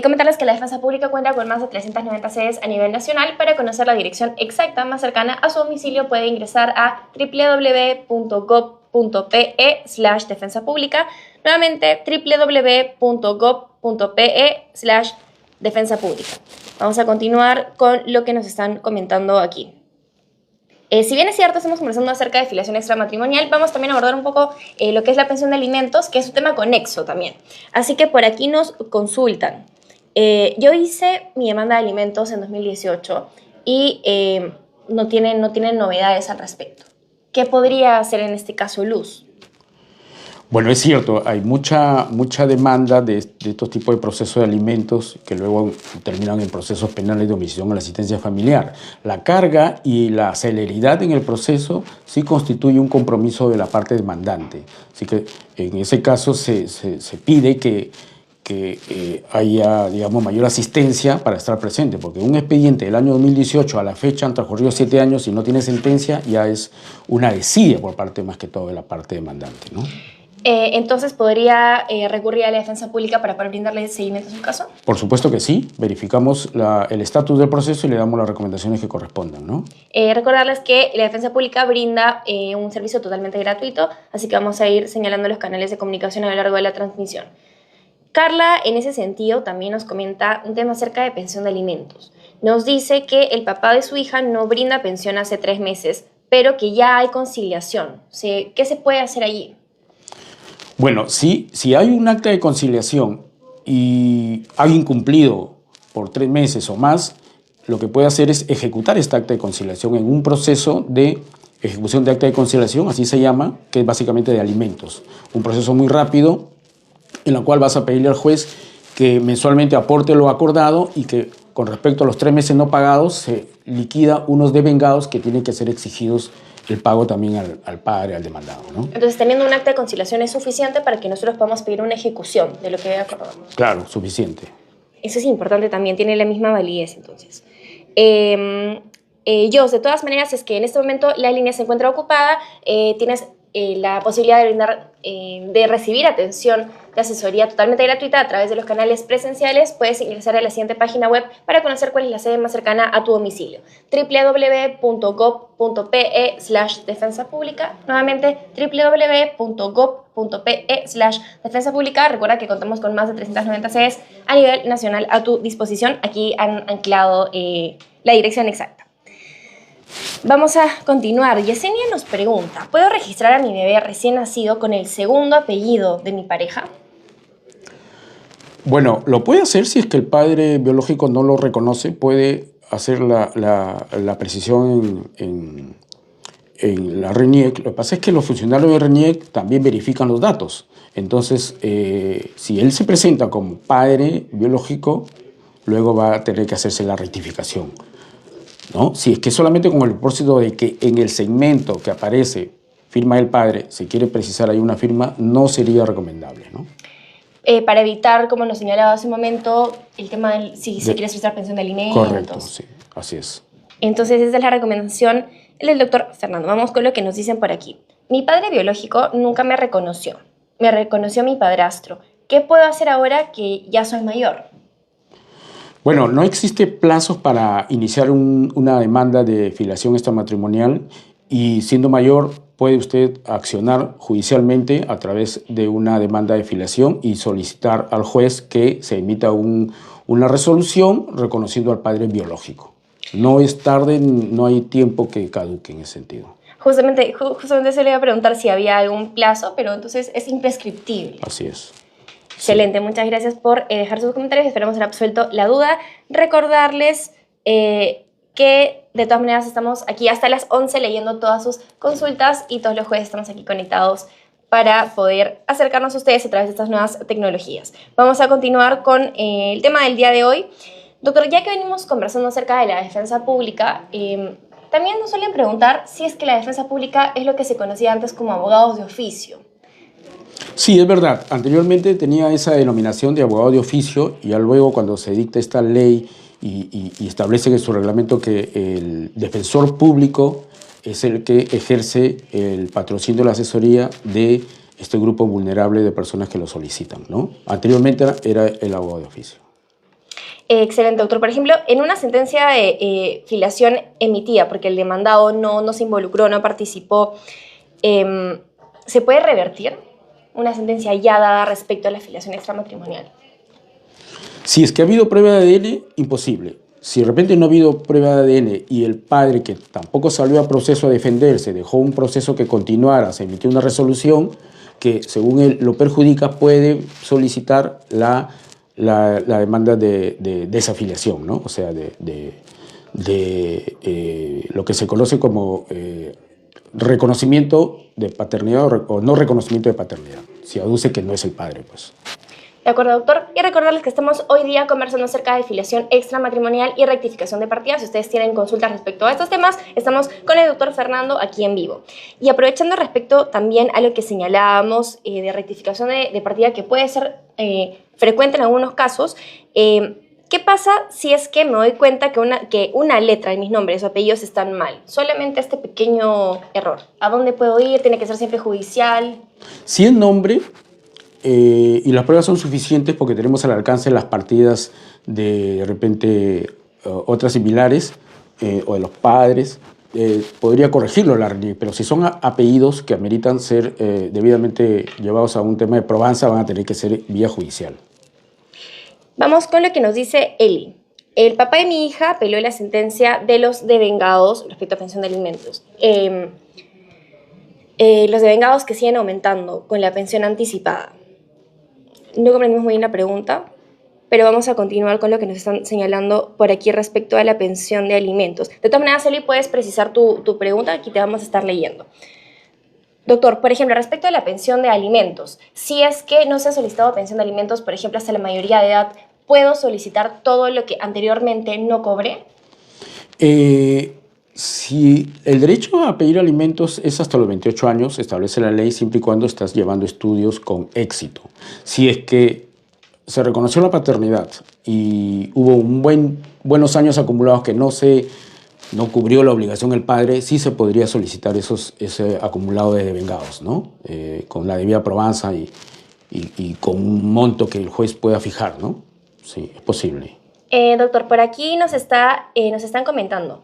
Speaker 1: Comentarles que la Defensa Pública cuenta con más de 390 sedes a nivel nacional. Para conocer la dirección exacta más cercana a su domicilio puede ingresar a www.gov.pe www.gov.pe/defensa pública. Nuevamente, www.gov.pe/defensa pública. Vamos a continuar con lo que nos están comentando aquí. Si bien es cierto, estamos conversando acerca de filiación extramatrimonial, vamos también a abordar un poco lo que es la pensión de alimentos, que es un tema conexo también. Así que por aquí nos consultan. Yo hice mi demanda de alimentos en 2018 y no tienen novedades al respecto. ¿Qué podría hacer en este caso Luz?
Speaker 2: Bueno, es cierto, hay mucha demanda de estos tipos de procesos de alimentos que luego terminan en procesos penales de omisión a la asistencia familiar. La carga y la celeridad en el proceso sí constituye un compromiso de la parte demandante. Así que en ese caso se pide que haya, digamos, mayor asistencia para estar presente, porque un expediente del año 2018 a la fecha han transcurrido 7 años y no tiene sentencia, ya es una desidia por parte más que todo de la parte demandante, ¿no?
Speaker 1: Entonces, ¿podría recurrir a la defensa pública para poder brindarle seguimiento a su caso?
Speaker 2: Por supuesto que sí. Verificamos el estatus del proceso y le damos las recomendaciones que correspondan, ¿no?
Speaker 1: Recordarles que la defensa pública brinda un servicio totalmente gratuito, así que vamos a ir señalando los canales de comunicación a lo largo de la transmisión. Carla, en ese sentido, también nos comenta un tema acerca de pensión de alimentos. Nos dice que el papá de su hija no brinda pensión hace 3 meses, pero que ya hay conciliación. ¿Qué se puede hacer allí?
Speaker 2: Bueno, si hay un acta de conciliación y hay incumplido por 3 meses o más, lo que puede hacer es ejecutar esta acta de conciliación en un proceso de ejecución de acta de conciliación, así se llama, que es básicamente de alimentos. Un proceso muy rápido en el cual vas a pedirle al juez que mensualmente aporte lo acordado y que con respecto a los 3 meses no pagados se liquida unos devengados que tienen que ser exigidos el pago también al padre, al demandado, ¿no?
Speaker 1: Entonces, teniendo un acta de conciliación es suficiente para que nosotros podamos pedir una ejecución de lo que acordamos.
Speaker 2: Claro, suficiente.
Speaker 1: Eso es importante también, tiene la misma validez entonces. De todas maneras, es que en este momento la línea se encuentra ocupada, tienes la posibilidad de brindar, de recibir atención de asesoría totalmente gratuita a través de los canales presenciales. Puedes ingresar a la siguiente página web para conocer cuál es la sede más cercana a tu domicilio: www.gov.pe/defensa pública. Nuevamente, www.gov.pe/defensa pública. Recuerda que contamos con más de 390 sedes a nivel nacional a tu disposición. Aquí han anclado la dirección exacta. Vamos a continuar. Yesenia nos pregunta: ¿puedo registrar a mi bebé recién nacido con el segundo apellido de mi pareja?
Speaker 2: Bueno, lo puede hacer si es que el padre biológico no lo reconoce, puede hacer la precisión en la RENIEC. Lo que pasa es que los funcionarios de RENIEC también verifican los datos. Entonces, si él se presenta como padre biológico, luego va a tener que hacerse la rectificación, ¿no? Si es que solamente con el propósito de que en el segmento que aparece firma del padre se quiere precisar ahí una firma, no sería recomendable, ¿no?
Speaker 1: Para evitar, como nos señalaba hace un momento, el tema de si se quiere solicitar pensión de alimentos.
Speaker 2: Correcto, sí, así es.
Speaker 1: Entonces, esa es la recomendación del doctor Fernando. Vamos con lo que nos dicen por aquí. Mi padre biológico nunca me reconoció. Me reconoció mi padrastro. ¿Qué puedo hacer ahora que ya soy mayor?
Speaker 2: Bueno, no existe plazos para iniciar una demanda de filiación extramatrimonial y siendo mayor puede usted accionar judicialmente a través de una demanda de filiación y solicitar al juez que se emita una resolución reconociendo al padre biológico. No es tarde, no hay tiempo que caduque en ese sentido.
Speaker 1: Justamente se le iba a preguntar si había algún plazo, pero entonces es imprescriptible.
Speaker 2: Así es.
Speaker 1: Excelente, muchas gracias por dejar sus comentarios. Esperamos haber absuelto la duda. Recordarles que de todas maneras estamos aquí hasta las 11 leyendo todas sus consultas y todos los jueves estamos aquí conectados para poder acercarnos a ustedes a través de estas nuevas tecnologías. Vamos a continuar con el tema del día de hoy. Doctor, ya que venimos conversando acerca de la defensa pública, también nos suelen preguntar si es que la defensa pública es lo que se conocía antes como abogados de oficio.
Speaker 2: Sí, es verdad. Anteriormente tenía esa denominación de abogado de oficio y ya luego cuando se dicta esta ley y establece en su reglamento que el defensor público es el que ejerce el patrocinio de la asesoría de este grupo vulnerable de personas que lo solicitan, ¿no? Anteriormente era el abogado de oficio.
Speaker 1: Excelente, doctor. Por ejemplo, en una sentencia de filiación emitida, porque el demandado no se involucró, no participó, ¿Se puede revertir una sentencia ya dada respecto a la filiación extramatrimonial?
Speaker 2: Si es que ha habido prueba de ADN, imposible. Si de repente no ha habido prueba de ADN y el padre, que tampoco salió a proceso a defenderse, dejó un proceso que continuara, se emitió una resolución que según él lo perjudica, puede solicitar la demanda de desafiliación, ¿no? O sea, lo que se conoce como reconocimiento de paternidad o no reconocimiento de paternidad, si aduce que no es el padre, pues.
Speaker 1: De acuerdo, doctor. Y recordarles que estamos hoy día conversando acerca de filiación extramatrimonial y rectificación de partida. Si ustedes tienen consultas respecto a estos temas, estamos con el doctor Fernando aquí en vivo. Y aprovechando respecto también a lo que señalábamos de rectificación de partida, que puede ser frecuente en algunos casos, ¿qué pasa si es que me doy cuenta que una letra de mis nombres o apellidos están mal? Solamente este pequeño error. ¿A dónde puedo ir? ¿Tiene que ser siempre judicial?
Speaker 2: Si el nombre y las pruebas son suficientes porque tenemos al alcance las partidas de repente otras similares o de los padres, podría corregirlo la RNIEC, pero si son apellidos que ameritan ser debidamente llevados a un tema de probanza, van a tener que ser vía judicial.
Speaker 1: Vamos con lo que nos dice Eli. El papá de mi hija apeló la sentencia de los devengados respecto a pensión de alimentos. Los devengados que siguen aumentando con la pensión anticipada. No comprendimos muy bien la pregunta, pero vamos a continuar con lo que nos están señalando por aquí respecto a la pensión de alimentos. De todas maneras, Eli, puedes precisar tu pregunta, aquí te vamos a estar leyendo. Doctor, por ejemplo, respecto a la pensión de alimentos, si es que no se ha solicitado pensión de alimentos, por ejemplo, hasta la mayoría de edad, ¿puedo solicitar todo lo que anteriormente no cobré?
Speaker 2: Si el derecho a pedir alimentos es hasta los 28 años, establece la ley siempre y cuando estás llevando estudios con éxito. Si es que se reconoció la paternidad y hubo buenos años acumulados que no cubrió la obligación el padre, sí se podría solicitar ese acumulado de devengados, ¿no? Con la debida probanza y con un monto que el juez pueda fijar, ¿no? Sí, es posible.
Speaker 1: Doctor, por aquí nos están comentando.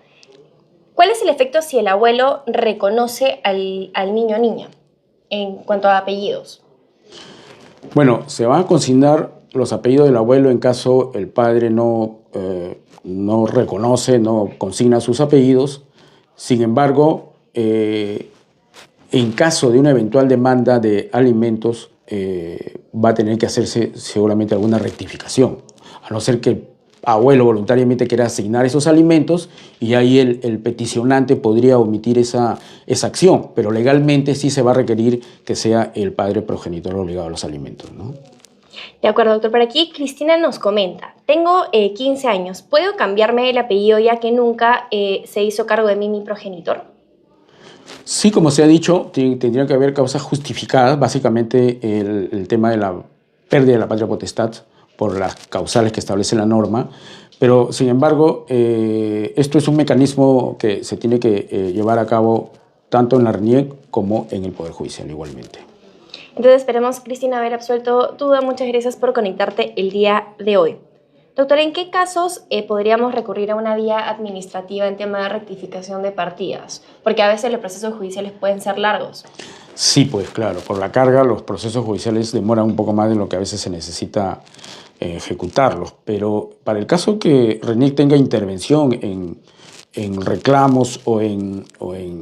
Speaker 1: ¿Cuál es el efecto si el abuelo reconoce al niño o niña en cuanto a apellidos?
Speaker 2: Bueno, se van a consignar los apellidos del abuelo en caso el padre no reconoce, no consigna sus apellidos. Sin embargo, en caso de una eventual demanda de alimentos, va a tener que hacerse seguramente alguna rectificación, a no ser que el abuelo voluntariamente quiera asignar esos alimentos y ahí el peticionante podría omitir esa acción, pero legalmente sí se va a requerir que sea el padre progenitor obligado a los alimentos, ¿no?
Speaker 1: De acuerdo, doctor. Por aquí Cristina nos comenta, tengo 15 años, ¿puedo cambiarme el apellido ya que nunca se hizo cargo de mí mi progenitor?
Speaker 2: Sí, como se ha dicho, tendrían que haber causas justificadas, básicamente el tema de la pérdida de la patria potestad por las causales que establece la norma, pero sin embargo esto es un mecanismo que se tiene que llevar a cabo tanto en la RNIEC como en el Poder Judicial igualmente.
Speaker 1: Entonces esperemos, Cristina, haber absuelto tu duda. Muchas gracias por conectarte el día de hoy. Doctor, ¿en qué casos podríamos recurrir a una vía administrativa en tema de rectificación de partidas? Porque a veces los procesos judiciales pueden ser largos.
Speaker 2: Sí, pues claro, por la carga los procesos judiciales demoran un poco más de lo que a veces se necesita ejecutarlos, pero para el caso que RNIEC tenga intervención en reclamos o en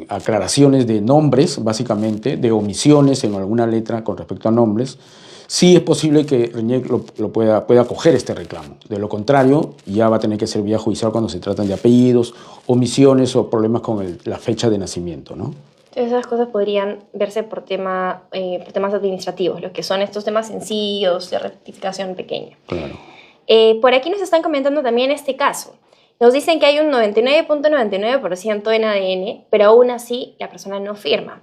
Speaker 2: aclaraciones de nombres, básicamente, de omisiones en alguna letra con respecto a nombres, sí es posible que RNIEC pueda acoger este reclamo. De lo contrario, ya va a tener que ser vía judicial cuando se tratan de apellidos, omisiones o problemas con la fecha de nacimiento, ¿no?
Speaker 1: Esas cosas podrían verse por temas administrativos, lo que son estos temas sencillos de rectificación pequeña.
Speaker 2: Claro.
Speaker 1: Por aquí nos están comentando también este caso. Nos dicen que hay un 99.99% en ADN, pero aún así la persona no firma.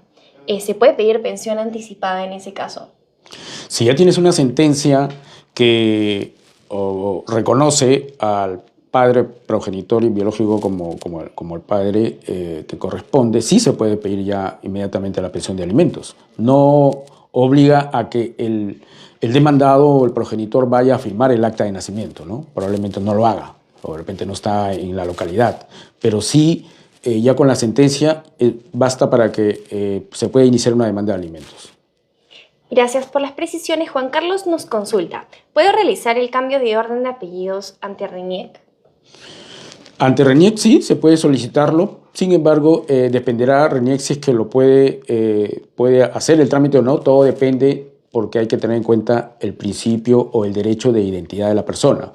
Speaker 1: ¿Se puede pedir pensión anticipada en ese caso?
Speaker 2: Si ya tienes una sentencia que reconoce al padre progenitor y biológico como el padre que corresponde, sí se puede pedir ya inmediatamente la pensión de alimentos. No obliga a que el demandado o el progenitor vaya a firmar el acta de nacimiento, ¿no? Probablemente no lo haga, o de repente no está en la localidad, pero sí ya con la sentencia basta para que se pueda iniciar una demanda de alimentos.
Speaker 1: Gracias por las precisiones. Juan Carlos nos consulta. ¿Puedo realizar el cambio de orden de apellidos ante RENIEC?
Speaker 2: Ante RENIEC sí, se puede solicitarlo. Sin embargo, dependerá RENIEC si es que lo puede hacer el trámite o no. Todo depende porque hay que tener en cuenta el principio o el derecho de identidad de la persona.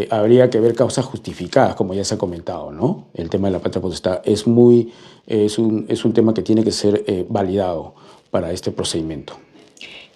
Speaker 2: Habría que ver causas justificadas, como ya se ha comentado, ¿no? El tema de la patria potestad es un tema que tiene que ser validado para este procedimiento.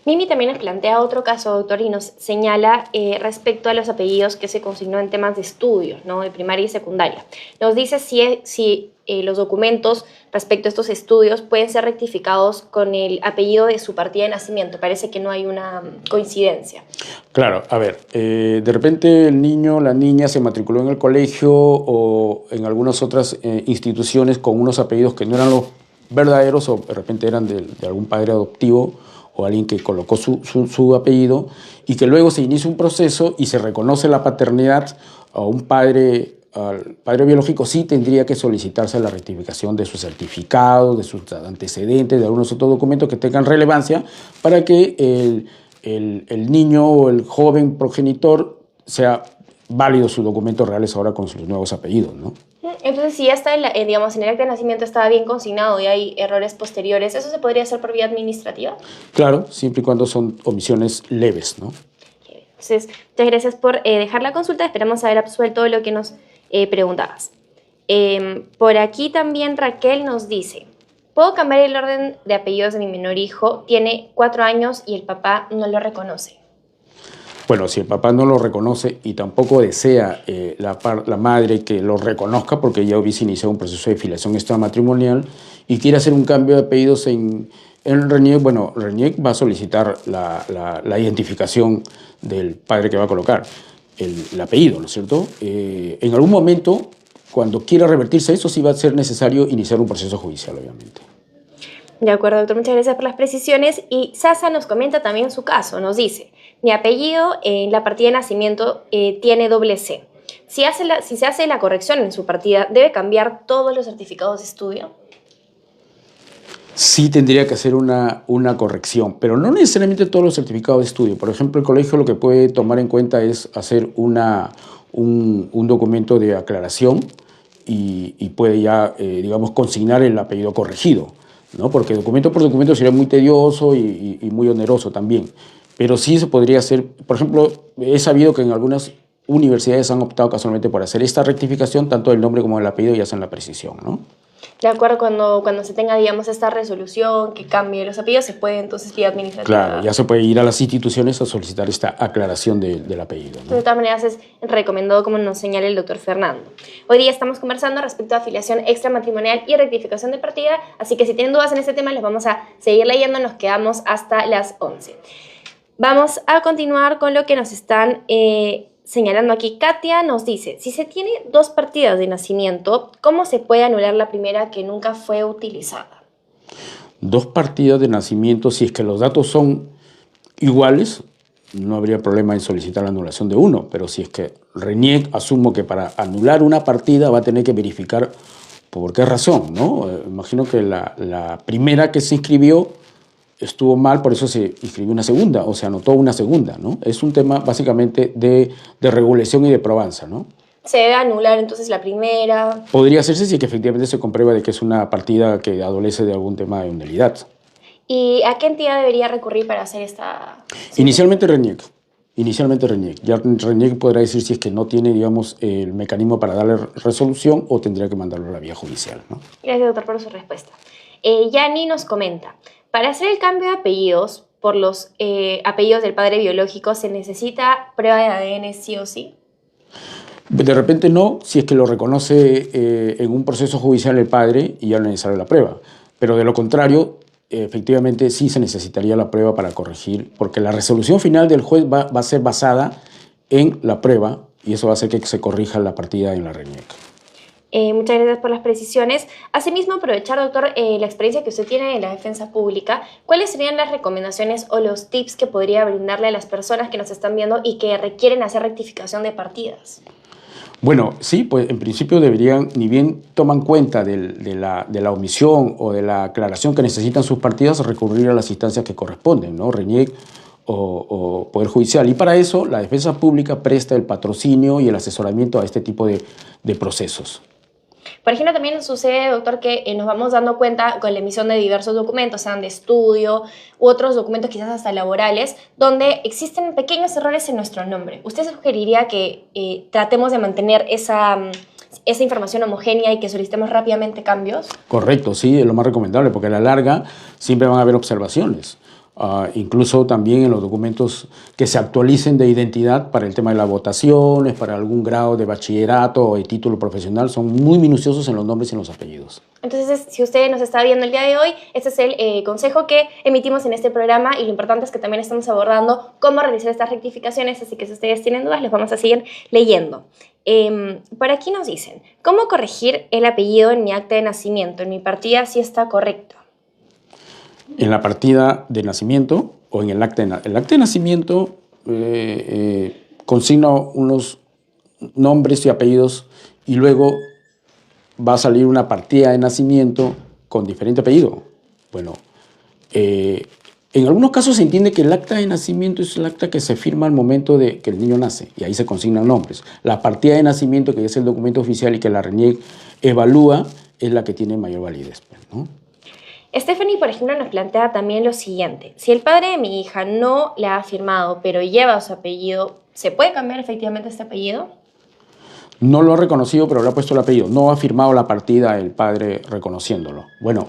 Speaker 1: Mimi también nos plantea otro caso, doctor, y nos señala respecto a los apellidos que se consignó en temas de estudios, ¿no? De primaria y secundaria. Nos dice si los documentos respecto a estos estudios pueden ser rectificados con el apellido de su partida de nacimiento. Parece que no hay una coincidencia.
Speaker 2: Claro, a ver, de repente el niño, la niña se matriculó en el colegio o en algunas otras instituciones con unos apellidos que no eran los verdaderos o de repente eran de algún padre adoptivo o alguien que colocó su apellido y que luego se inicia un proceso y se reconoce la paternidad a un padre, al padre biológico, sí tendría que solicitarse la rectificación de su certificado, de sus antecedentes, de algunos otros documentos que tengan relevancia para que el niño o el joven progenitor sea válido sus documentos reales ahora con sus nuevos apellidos, ¿no?
Speaker 1: Entonces, si ya está, digamos, en el acta de nacimiento estaba bien consignado y hay errores posteriores, ¿eso se podría hacer por vía administrativa?
Speaker 2: Claro, siempre y cuando son omisiones leves, ¿no?
Speaker 1: Entonces, muchas gracias por dejar la consulta. Esperamos haber absuelto lo que nos preguntabas. Por aquí también Raquel nos dice, ¿puedo cambiar el orden de apellidos de mi menor hijo? Tiene 4 años y el papá no lo reconoce.
Speaker 2: Bueno, si el papá no lo reconoce y tampoco desea la madre que lo reconozca, porque ya hubiese iniciado un proceso de filiación extramatrimonial y quiere hacer un cambio de apellidos en RENIEC, bueno, RENIEC va a solicitar la identificación del padre que va a colocar el apellido, ¿no es cierto? En algún momento, cuando quiera revertirse eso, sí va a ser necesario iniciar un proceso judicial, obviamente.
Speaker 1: De acuerdo, doctor, muchas gracias por las precisiones. Y Sasa nos comenta también su caso, nos dice, mi apellido en la partida de nacimiento tiene doble C. Si se hace la corrección en su partida, ¿debe cambiar todos los certificados de estudio?
Speaker 2: Sí tendría que hacer una corrección, pero no necesariamente todos los certificados de estudio. Por ejemplo, el colegio lo que puede tomar en cuenta es hacer un documento de aclaración y puede ya, digamos, consignar el apellido corregido, ¿no? Porque documento por documento sería muy tedioso y muy oneroso también. Pero sí se podría hacer, por ejemplo, he sabido que en algunas universidades han optado casualmente por hacer esta rectificación, tanto del nombre como del apellido, y hacen la precisión, ¿no?
Speaker 1: De acuerdo, cuando se tenga, digamos, esta resolución que cambie los apellidos, se puede entonces vía administrativa.
Speaker 2: Claro, ya se puede ir a las instituciones a solicitar esta aclaración del apellido, ¿no?
Speaker 1: De todas maneras, es recomendado, como nos señala el doctor Fernando. Hoy día estamos conversando respecto a afiliación extramatrimonial y rectificación de partida, así que si tienen dudas en este tema, les vamos a seguir leyendo. Nos quedamos hasta las 11. Vamos a continuar con lo que nos están señalando aquí. Katia nos dice, si se tiene 2 partidas de nacimiento, ¿cómo se puede anular la primera que nunca fue utilizada?
Speaker 2: 2 partidas de nacimiento, si es que los datos son iguales, no habría problema en solicitar la anulación de uno, pero si es que RENIEC, asumo que para anular una partida va a tener que verificar por qué razón, ¿no? Imagino que la primera que se inscribió estuvo mal, por eso se inscribió una segunda, o se anotó una segunda, ¿no? Es un tema básicamente de regulación y de probanza, ¿no?
Speaker 1: ¿Se debe anular entonces la primera?
Speaker 2: Podría hacerse si que efectivamente se comprueba de que es una partida que adolece de algún tema de nulidad.
Speaker 1: ¿Y a qué entidad debería recurrir para hacer esta...?
Speaker 2: Inicialmente RENIEC. Ya RENIEC podrá decir si es que no tiene, digamos, el mecanismo para darle resolución o tendría que mandarlo a la vía judicial, ¿no?
Speaker 1: Gracias, doctor, por su respuesta. Yani nos comenta, para hacer el cambio de apellidos por los apellidos del padre biológico, ¿se necesita prueba de ADN sí o sí?
Speaker 2: De repente no, si es que lo reconoce en un proceso judicial el padre y ya no es necesaria la prueba. Pero de lo contrario, efectivamente sí se necesitaría la prueba para corregir, porque la resolución final del juez va a ser basada en la prueba y eso va a hacer que se corrija la partida en la RENIEC.
Speaker 1: Muchas gracias por las precisiones. Asimismo, aprovechar, doctor, la experiencia que usted tiene en la defensa pública, ¿cuáles serían las recomendaciones o los tips que podría brindarle a las personas que nos están viendo y que requieren hacer rectificación de partidas?
Speaker 2: Bueno, sí, pues en principio deberían, ni bien toman cuenta de la omisión o de la aclaración que necesitan sus partidas, recurrir a las instancias que corresponden, ¿no? RENIEC o Poder Judicial. Y para eso la defensa pública presta el patrocinio y el asesoramiento a este tipo de procesos.
Speaker 1: Por ejemplo, también sucede, doctor, que nos vamos dando cuenta con la emisión de diversos documentos, sean de estudio u otros documentos quizás hasta laborales, donde existen pequeños errores en nuestro nombre. ¿Usted sugeriría que tratemos de mantener esa información homogénea y que solicitemos rápidamente cambios?
Speaker 2: Correcto, sí, es lo más recomendable, porque a la larga siempre van a haber observaciones. Incluso también en los documentos que se actualicen de identidad para el tema de las votaciones, para algún grado de bachillerato o de título profesional, son muy minuciosos en los nombres y en los apellidos.
Speaker 1: Entonces, si usted nos está viendo el día de hoy, este es el consejo que emitimos en este programa y lo importante es que también estamos abordando cómo realizar estas rectificaciones, así que si ustedes tienen dudas, les vamos a seguir leyendo. Por aquí nos dicen, ¿cómo corregir el apellido en mi acta de nacimiento? En mi partida sí está correcto.
Speaker 2: En la partida de nacimiento o en el acta de nacimiento consigna unos nombres y apellidos y luego va a salir una partida de nacimiento con diferente apellido. Bueno, en algunos casos se entiende que el acta de nacimiento es el acta que se firma al momento de que el niño nace y ahí se consignan nombres. La partida de nacimiento, que es el documento oficial y que la RENIEC evalúa, es la que tiene mayor validez, ¿no?
Speaker 1: Stephanie, por ejemplo, nos plantea también lo siguiente. Si el padre de mi hija no le ha firmado, pero lleva su apellido, ¿se puede cambiar efectivamente este apellido?
Speaker 2: No lo ha reconocido, pero le ha puesto el apellido. No ha firmado la partida el padre reconociéndolo. Bueno,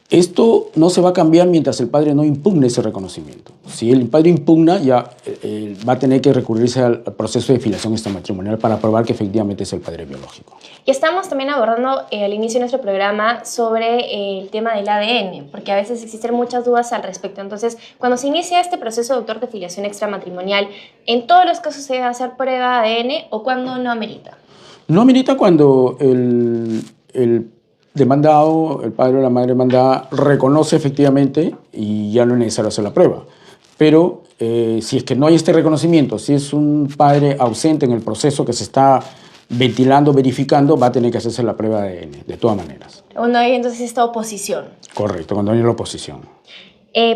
Speaker 2: esto no se va a cambiar mientras el padre no impugne ese reconocimiento. Si el padre impugna, ya va a tener que recurrirse al proceso de filiación extramatrimonial para probar que efectivamente es el padre biológico.
Speaker 1: Y estamos también abordando al inicio de nuestro programa sobre el tema del ADN, porque a veces existen muchas dudas al respecto. Entonces, cuando se inicia este proceso, doctor, de filiación extramatrimonial, ¿en todos los casos se debe hacer prueba de ADN o cuando no amerita?
Speaker 2: No amerita cuando el demandado, el padre o la madre demandada, reconoce efectivamente y ya no es necesario hacer la prueba. Pero si es que no hay este reconocimiento, si es un padre ausente en el proceso que se está ventilando, verificando, va a tener que hacerse la prueba de ADN, de todas maneras.
Speaker 1: Cuando hay entonces esta oposición.
Speaker 2: Correcto, cuando hay la oposición.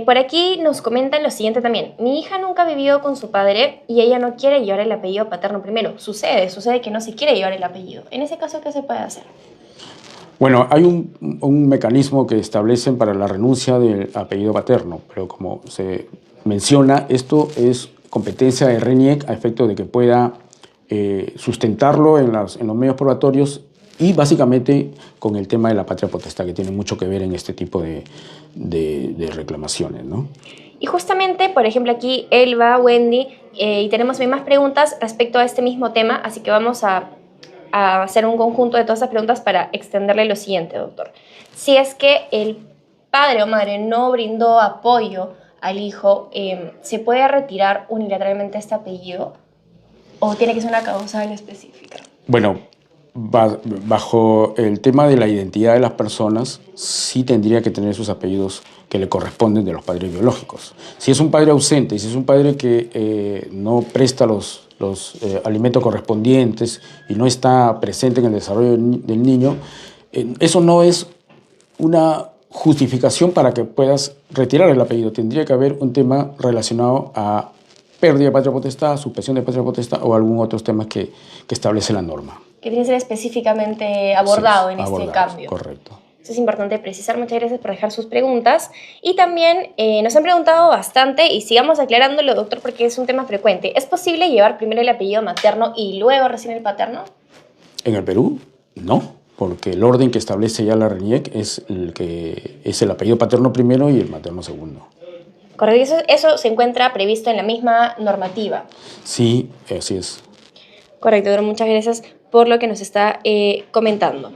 Speaker 1: Por aquí nos comentan lo siguiente también. Mi hija nunca ha vivido con su padre y ella no quiere llevar el apellido paterno primero. Sucede que no se quiere llevar el apellido. En ese caso, ¿qué se puede hacer?
Speaker 2: Bueno, hay un mecanismo que establecen para la renuncia del apellido paterno, pero como se menciona, esto es competencia de RENIEC a efecto de que pueda sustentarlo en los medios probatorios y básicamente con el tema de la patria potestad, que tiene mucho que ver en este tipo de reclamaciones, ¿no?
Speaker 1: Y justamente, por ejemplo, aquí Elba, Wendy, y tenemos más preguntas respecto a este mismo tema, así que vamos a hacer un conjunto de todas esas preguntas para extenderle lo siguiente, doctor. Si es que el padre o madre no brindó apoyo al hijo, ¿se puede retirar unilateralmente este apellido o tiene que ser una causa específica?
Speaker 2: Bueno, bajo el tema de la identidad de las personas, sí tendría que tener sus apellidos que le corresponden de los padres biológicos. Si es un padre ausente, si es un padre que no presta los alimentos correspondientes y no está presente en el desarrollo del niño, eso no es una justificación para que puedas retirar el apellido. Tendría que haber un tema relacionado a pérdida de patria potestad, suspensión de patria potestad o algún otro tema que establece la norma.
Speaker 1: Que tiene que ser específicamente abordado en este cambio.
Speaker 2: Correcto.
Speaker 1: Eso es importante precisar. Muchas gracias por dejar sus preguntas. Y también nos han preguntado bastante, y sigamos aclarándolo, doctor, porque es un tema frecuente. ¿Es posible llevar primero el apellido materno y luego recién el paterno?
Speaker 2: En el Perú, no, porque el orden que establece ya la RENIEC es el apellido paterno primero y el materno segundo.
Speaker 1: Correcto, eso se encuentra previsto en la misma normativa.
Speaker 2: Sí, así es.
Speaker 1: Correcto, doctor, muchas gracias por lo que nos está comentando.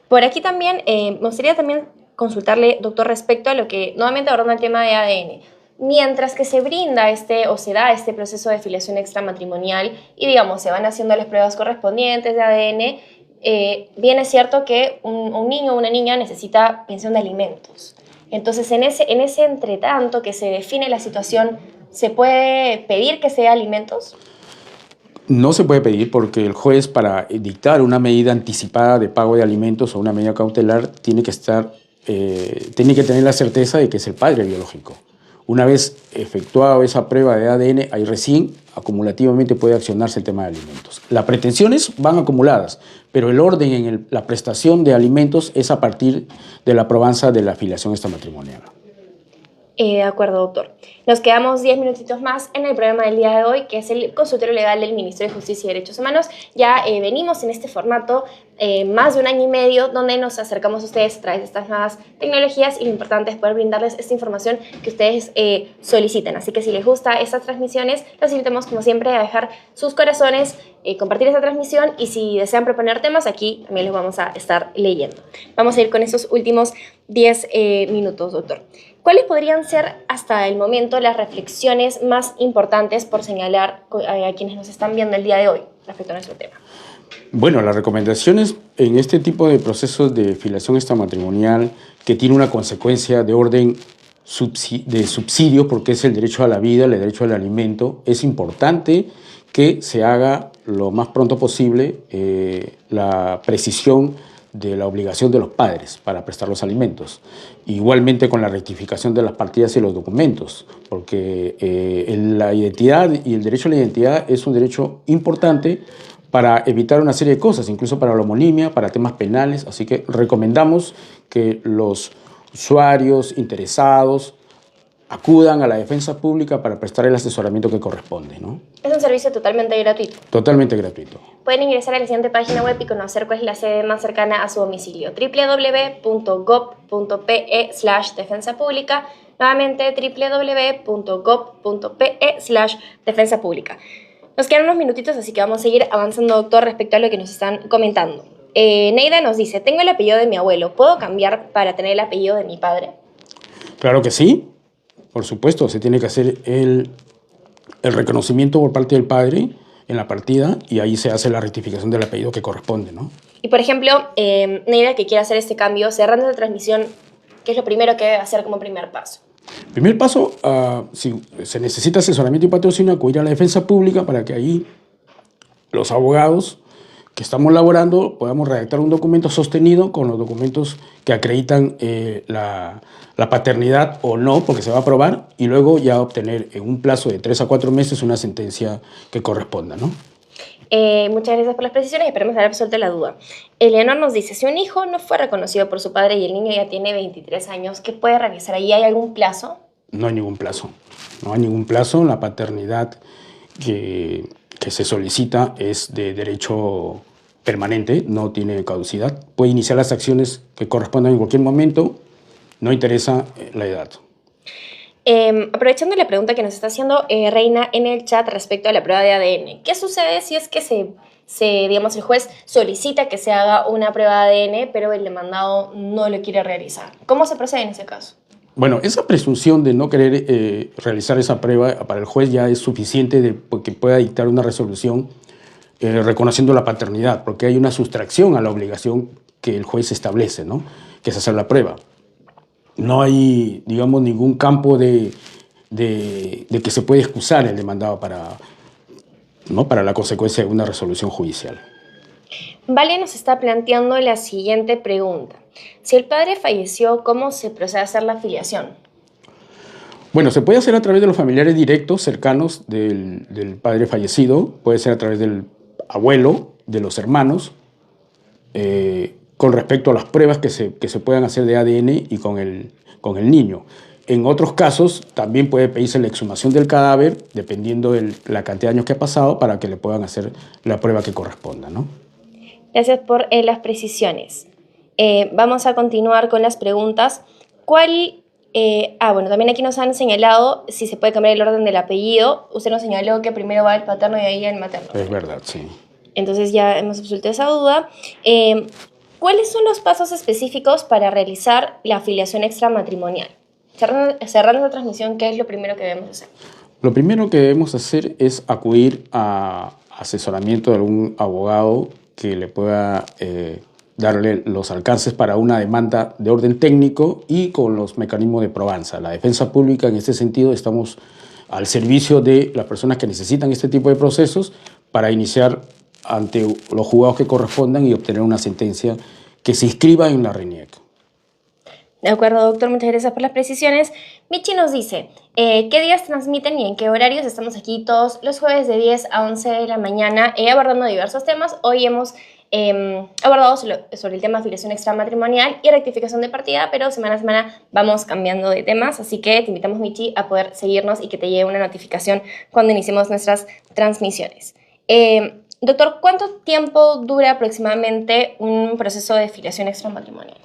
Speaker 1: Por aquí también me gustaría también consultarle, doctor, respecto a lo que nuevamente abordando el tema de ADN. Mientras que se brinda o se da este proceso de filiación extramatrimonial y, digamos, se van haciendo las pruebas correspondientes de ADN, bien es cierto que un niño o una niña necesita pensión de alimentos. Entonces, en ese entretanto que se define la situación, ¿se puede pedir que sea alimentos?
Speaker 2: No se puede pedir porque el juez, para dictar una medida anticipada de pago de alimentos o una medida cautelar, tiene que tener la certeza de que es el padre biológico. Una vez efectuado esa prueba de ADN, ahí recién acumulativamente puede accionarse el tema de alimentos. Las pretensiones van acumuladas, pero el orden en la prestación de alimentos es a partir de la probanza de la filiación extramatrimonial.
Speaker 1: De acuerdo, doctor. Nos quedamos 10 minutitos más en el programa del día de hoy, que es el consultorio legal del Ministerio de Justicia y Derechos Humanos. Ya venimos en este formato más de 1 año y medio, donde nos acercamos a ustedes a través de estas nuevas tecnologías, y lo importante es poder brindarles esta información que ustedes solicitan. Así que si les gusta estas transmisiones, los invitamos como siempre a dejar sus corazones, compartir esta transmisión, y si desean proponer temas, aquí también los vamos a estar leyendo. Vamos a ir con esos últimos 10 minutos, doctor. ¿Cuáles podrían ser hasta el momento las reflexiones más importantes por señalar a quienes nos están viendo el día de hoy respecto a nuestro tema?
Speaker 2: Bueno, las recomendaciones en este tipo de procesos de filiación extramatrimonial, que tiene una consecuencia de orden de subsidio, porque es el derecho a la vida, el derecho al alimento, es importante que se haga lo más pronto posible la precisión de la obligación de los padres para prestar los alimentos. Igualmente con la rectificación de las partidas y los documentos, porque la identidad y el derecho a la identidad es un derecho importante para evitar una serie de cosas, incluso para la homonimia, para temas penales. Así que recomendamos que los usuarios interesados acudan a la defensa pública para prestar el asesoramiento que corresponde, ¿no?
Speaker 1: Es un servicio totalmente gratuito.
Speaker 2: Totalmente gratuito.
Speaker 1: Pueden ingresar a la siguiente página web y conocer cuál es la sede más cercana a su domicilio: www.gov.pe/defensa pública. Nuevamente, www.gov.pe/defensa pública. Nos quedan unos minutitos, así que vamos a seguir avanzando, doctor, respecto a lo que nos están comentando. Neida nos dice: tengo el apellido de mi abuelo, ¿puedo cambiar para tener el apellido de mi padre?
Speaker 2: Claro que sí. Por supuesto, se tiene que hacer el reconocimiento por parte del padre en la partida, y ahí se hace la rectificación del apellido que corresponde, ¿no?
Speaker 1: Y por ejemplo, Neida, que quiere hacer este cambio, cerrando la transmisión, ¿qué es lo primero que debe hacer como primer paso?
Speaker 2: Primer paso, si se necesita asesoramiento y patrocinio, acudir a la defensa pública para que ahí los abogados que estamos laborando podamos redactar un documento sostenido con los documentos que acreditan la paternidad o no, porque se va a probar, y luego ya obtener en un plazo de 3 a 4 meses una sentencia que corresponda, ¿no?
Speaker 1: Muchas gracias por las precisiones y esperemos haber resuelto la duda. Eleonor nos dice: si un hijo no fue reconocido por su padre y el niño ya tiene 23 años, ¿qué puede realizar ahí? ¿Hay algún plazo?
Speaker 2: No hay ningún plazo. No hay ningún plazo. La paternidad que se solicita es de derecho permanente, no tiene caducidad. Puede iniciar las acciones que correspondan en cualquier momento, no interesa la edad.
Speaker 1: Aprovechando la pregunta que nos está haciendo Reina en el chat respecto a la prueba de ADN, ¿qué sucede si es que digamos, el juez solicita que se haga una prueba de ADN, pero el demandado no lo quiere realizar? ¿Cómo se procede en ese caso?
Speaker 2: Bueno, esa presunción de no querer realizar esa prueba para el juez ya es suficiente de que pueda dictar una resolución reconociendo la paternidad, porque hay una sustracción a la obligación que el juez establece, ¿no? Que es hacer la prueba. No hay, digamos, ningún campo de que se puede excusar el demandado para la consecuencia de una resolución judicial.
Speaker 1: Vale nos está planteando la siguiente pregunta: si el padre falleció, ¿cómo se procede a hacer la filiación?
Speaker 2: Bueno, se puede hacer a través de los familiares directos, cercanos del padre fallecido, puede ser a través del abuelo, de los hermanos, con respecto a las pruebas que se puedan hacer de ADN y con el niño. En otros casos también puede pedirse la exhumación del cadáver, dependiendo de la cantidad de años que ha pasado, para que le puedan hacer la prueba que corresponda, ¿no?
Speaker 1: Gracias por las precisiones. Vamos a continuar con las preguntas. Bueno, también aquí nos han señalado si se puede cambiar el orden del apellido. Usted nos señaló que primero va el paterno y ahí el materno.
Speaker 2: Es verdad, sí.
Speaker 1: Entonces ya hemos resuelto esa duda. ¿Cuáles son los pasos específicos para realizar la filiación extramatrimonial? Cerrando la transmisión, ¿qué es lo primero que debemos hacer?
Speaker 2: Lo primero que debemos hacer es acudir a asesoramiento de algún abogado que le pueda darle los alcances para una demanda de orden técnico y con los mecanismos de probanza. La defensa pública, en este sentido, estamos al servicio de las personas que necesitan este tipo de procesos para iniciar ante los juzgados que correspondan y obtener una sentencia que se inscriba en la RENIEC.
Speaker 1: De acuerdo, doctor, muchas gracias por las precisiones. Michi nos dice, ¿qué días transmiten y en qué horarios? Estamos aquí todos los jueves de 10 a 11 de la mañana abordando diversos temas. Hoy hemos abordado sobre el tema afiliación extramatrimonial y rectificación de partida, pero semana a semana vamos cambiando de temas, así que te invitamos, Michi, a poder seguirnos y que te llegue una notificación cuando iniciemos nuestras transmisiones. Doctor, ¿cuánto tiempo dura aproximadamente un proceso de filiación extramatrimonial?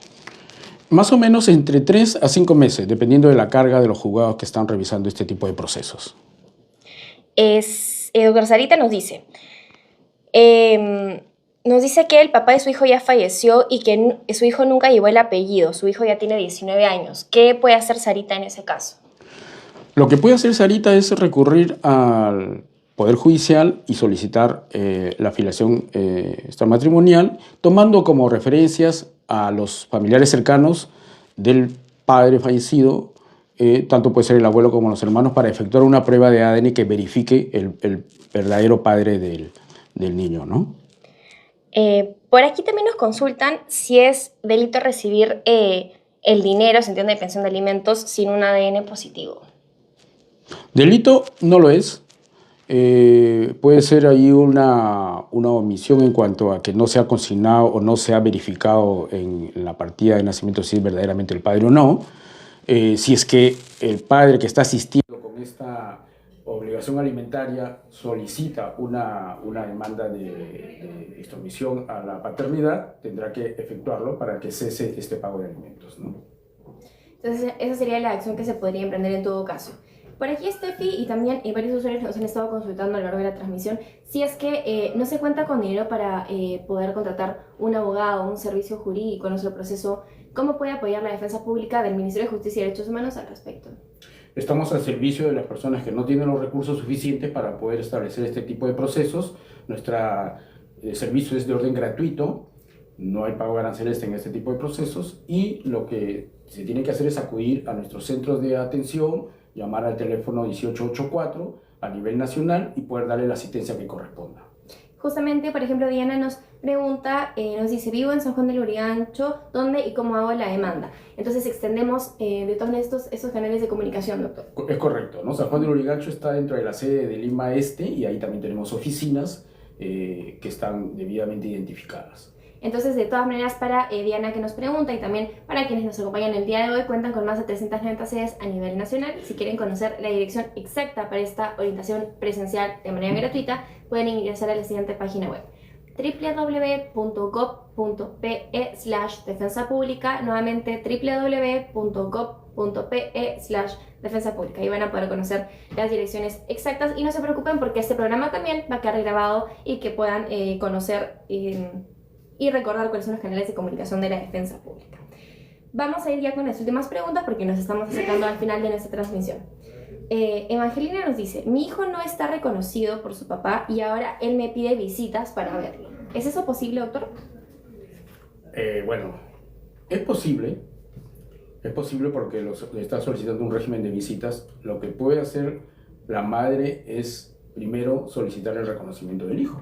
Speaker 2: Más o menos entre 3 a 5 meses, dependiendo de la carga de los juzgados que están revisando este tipo de procesos.
Speaker 1: Doctor Sarita nos dice que el papá de su hijo ya falleció y que su hijo nunca llevó el apellido. Su hijo ya tiene 19 años. ¿Qué puede hacer Sarita en ese caso?
Speaker 2: Lo que puede hacer Sarita es recurrir al Poder Judicial y solicitar la filiación extramatrimonial, tomando como referencias a los familiares cercanos del padre fallecido, tanto puede ser el abuelo como los hermanos, para efectuar una prueba de ADN que verifique el verdadero padre del niño, ¿no?
Speaker 1: Por aquí también nos consultan si es delito recibir el dinero, se entiende, de pensión de alimentos, sin un ADN positivo.
Speaker 2: Delito no lo es. Puede ser ahí una omisión en cuanto a que no se ha consignado o no se ha verificado en la partida de nacimiento si es verdaderamente el padre o no. Si es que el padre que está asistiendo con esta obligación alimentaria solicita una demanda de extromisión a la paternidad, tendrá que efectuarlo para que cese este pago de alimentos, ¿no?
Speaker 1: Entonces, esa sería la acción que se podría emprender en todo caso. Por aquí Steffi y también varios usuarios nos han estado consultando a lo largo de la transmisión si es que no se cuenta con dinero para poder contratar un abogado o un servicio jurídico en nuestro proceso. ¿Cómo puede apoyar la defensa pública del Ministerio de Justicia y Derechos Humanos al respecto?
Speaker 2: Estamos al servicio de las personas que no tienen los recursos suficientes para poder establecer este tipo de procesos. Nuestro servicio es de orden gratuito, no hay pago de aranceles en este tipo de procesos y lo que se tiene que hacer es acudir a nuestros centros de atención, llamar al teléfono 1884 a nivel nacional y poder darle la asistencia que corresponda.
Speaker 1: Justamente, por ejemplo, Diana nos pregunta, nos dice, vivo en San Juan del Lurigancho, ¿dónde y cómo hago la demanda? Entonces extendemos de todos estos canales de comunicación, doctor.
Speaker 2: Es correcto, ¿no? San Juan del Lurigancho está dentro de la sede de Lima Este y ahí también tenemos oficinas que están debidamente identificadas.
Speaker 1: Entonces, de todas maneras, para Diana que nos pregunta y también para quienes nos acompañan el día de hoy, cuentan con más de 390 sedes a nivel nacional. Si quieren conocer la dirección exacta para esta orientación presencial de manera gratuita, pueden ingresar a la siguiente página web: www.gov.pe/defensa pública, nuevamente www.gov.pe/defensa pública. Ahí van a poder conocer las direcciones exactas y no se preocupen porque este programa también va a quedar grabado y que puedan conocer y recordar cuáles son los canales de comunicación de la defensa pública. Vamos a ir ya con las últimas preguntas porque nos estamos acercando al final de nuestra transmisión. Evangelina nos dice, mi hijo no está reconocido por su papá y ahora él me pide visitas para verlo. ¿Es eso posible, doctor?
Speaker 2: Bueno, es posible porque le está solicitando un régimen de visitas. Lo que puede hacer la madre es primero solicitar el reconocimiento del hijo.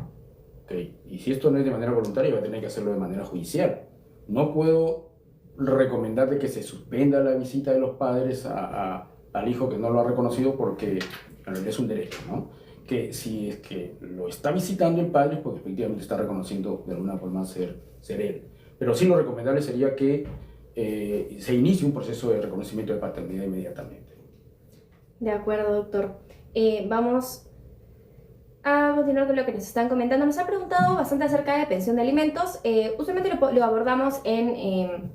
Speaker 2: Okay. Y si esto no es de manera voluntaria, va a tener que hacerlo de manera judicial. No puedo recomendar de que se suspenda la visita de los padres al hijo que no lo ha reconocido porque en realidad es un derecho, ¿no? Que si es que lo está visitando el padre, pues efectivamente está reconociendo de alguna forma ser él. Pero sí lo recomendable sería que se inicie un proceso de reconocimiento de paternidad inmediatamente.
Speaker 1: De acuerdo, doctor. Vamos a continuar con lo que nos están comentando. Nos han preguntado bastante acerca de pensión de alimentos. Usualmente lo abordamos en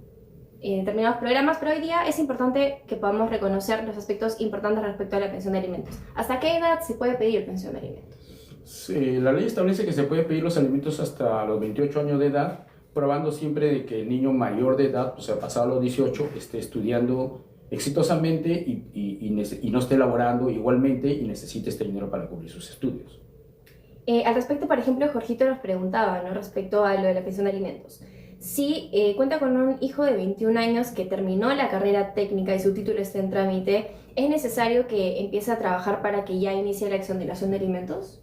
Speaker 1: determinados programas, pero hoy día es importante que podamos reconocer los aspectos importantes respecto a la pensión de alimentos. ¿Hasta qué edad se puede pedir pensión de alimentos?
Speaker 2: Sí, la ley establece que se puede pedir los alimentos hasta los 28 años de edad, probando siempre de que el niño mayor de edad, o sea, pasado los 18, esté estudiando exitosamente y no esté laborando igualmente y necesite este dinero para cubrir sus estudios.
Speaker 1: Al respecto, por ejemplo, Jorgito nos preguntaba, ¿no?, respecto a lo de la pensión de alimentos. Si cuenta con un hijo de 21 años que terminó la carrera técnica y su título está en trámite, ¿es necesario que empiece a trabajar para que ya inicie la exoneración de alimentos?